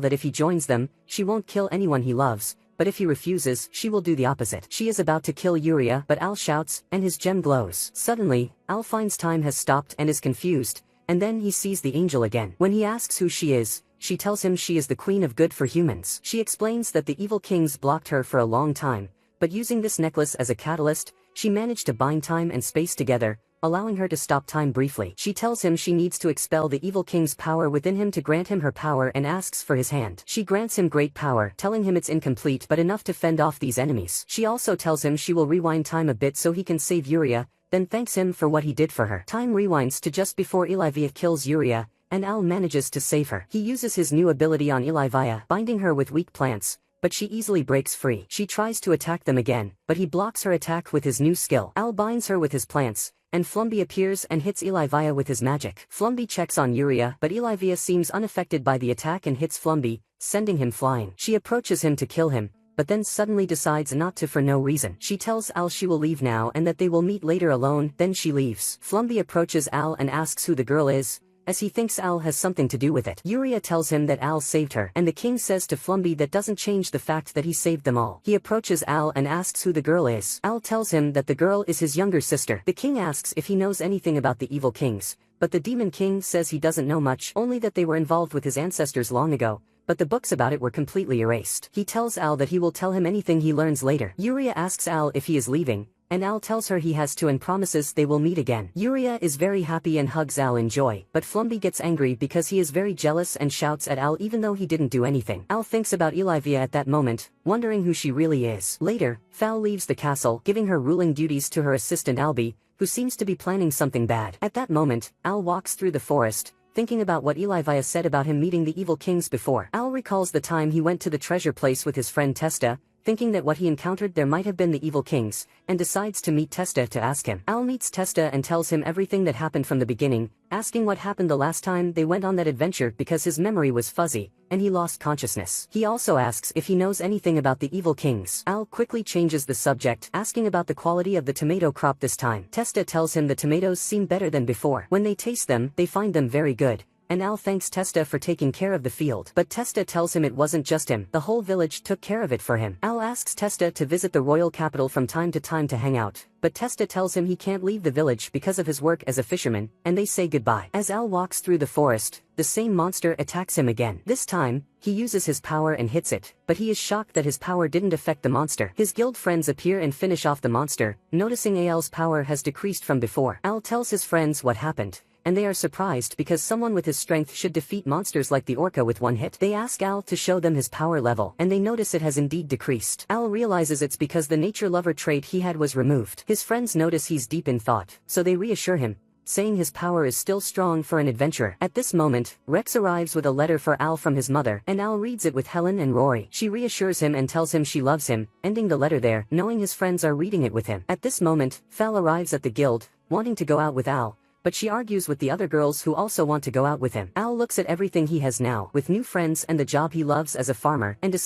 that if he joins them, she won't kill anyone he loves, but if he refuses, she will do the opposite. She is about to kill Yuria, but Al shouts, and his gem glows. Suddenly, Al finds time has stopped and is confused, and then he sees the angel again. When he asks who she is, she tells him she is the queen of good for humans. She explains that the evil kings blocked her for a long time, but using this necklace as a catalyst, she managed to bind time and space together, allowing her to stop time briefly. She tells him she needs to expel the evil king's power within him to grant him her power and asks for his hand. She grants him great power, telling him it's incomplete but enough to fend off these enemies. She also tells him she will rewind time a bit so he can save Yuria, then thanks him for what he did for her. Time rewinds to just before Elivia kills Yuria, and Al manages to save her. He uses his new ability on Elivia, binding her with weak plants, but she easily breaks free. She tries to attack them again, but he blocks her attack with his new skill. Al binds her with his plants, and Flumby appears and hits Elivia with his magic. Flumby checks on Yuria, but Elivia seems unaffected by the attack and hits Flumby, sending him flying. She approaches him to kill him, but then suddenly decides not to for no reason. She tells Al she will leave now and that they will meet later alone, then she leaves. Flumby approaches Al and asks who the girl is, as he thinks Al has something to do with it. Yuria tells him that Al saved her, and the king says to Flumby that doesn't change the fact that he saved them all. He approaches Al and asks who the girl is. Al tells him that the girl is his younger sister. The king asks if he knows anything about the evil kings, but the demon king says he doesn't know much, only that they were involved with his ancestors long ago, but the books about it were completely erased. He tells Al that he will tell him anything he learns later. Yuria asks Al if he is leaving, and Al tells her he has to and promises they will meet again. Yuria is very happy and hugs Al in joy, but Flumby gets angry because he is very jealous and shouts at Al even though he didn't do anything. Al thinks about Elivia at that moment, wondering who she really is. Later, Fal leaves the castle, giving her ruling duties to her assistant Albi, who seems to be planning something bad. At that moment, Al walks through the forest, thinking about what Elivia said about him meeting the evil kings before. Al recalls the time he went to the treasure place with his friend Testa, thinking that what he encountered there might have been the evil kings, and decides to meet Testa to ask him. Al meets Testa and tells him everything that happened from the beginning, asking what happened the last time they went on that adventure because his memory was fuzzy, and he lost consciousness. He also asks if he knows anything about the evil kings. Al quickly changes the subject, asking about the quality of the tomato crop this time. Testa tells him the tomatoes seem better than before. When they taste them, they find them very good, and Al thanks Testa for taking care of the field. But Testa tells him it wasn't just him, the whole village took care of it for him. Al asks Testa to visit the royal capital from time to time to hang out, but Testa tells him he can't leave the village because of his work as a fisherman, and they say goodbye. As Al walks through the forest, the same monster attacks him again. This time, he uses his power and hits it, but he is shocked that his power didn't affect the monster. His guild friends appear and finish off the monster, noticing Al's power has decreased from before. Al tells his friends what happened, and they are surprised because someone with his strength should defeat monsters like the orca with one hit. They ask Al to show them his power level, and they notice it has indeed decreased. Al realizes it's because the nature lover trait he had was removed. His friends notice he's deep in thought, so they reassure him, saying his power is still strong for an adventurer. At this moment, Rex arrives with a letter for Al from his mother, and Al reads it with Helen and Rory. She reassures him and tells him she loves him, ending the letter there, knowing his friends are reading it with him. At this moment, Fel arrives at the guild, wanting to go out with Al, but she argues with the other girls who also want to go out with him. Al looks at everything he has now, with new friends and the job he loves as a farmer, and decides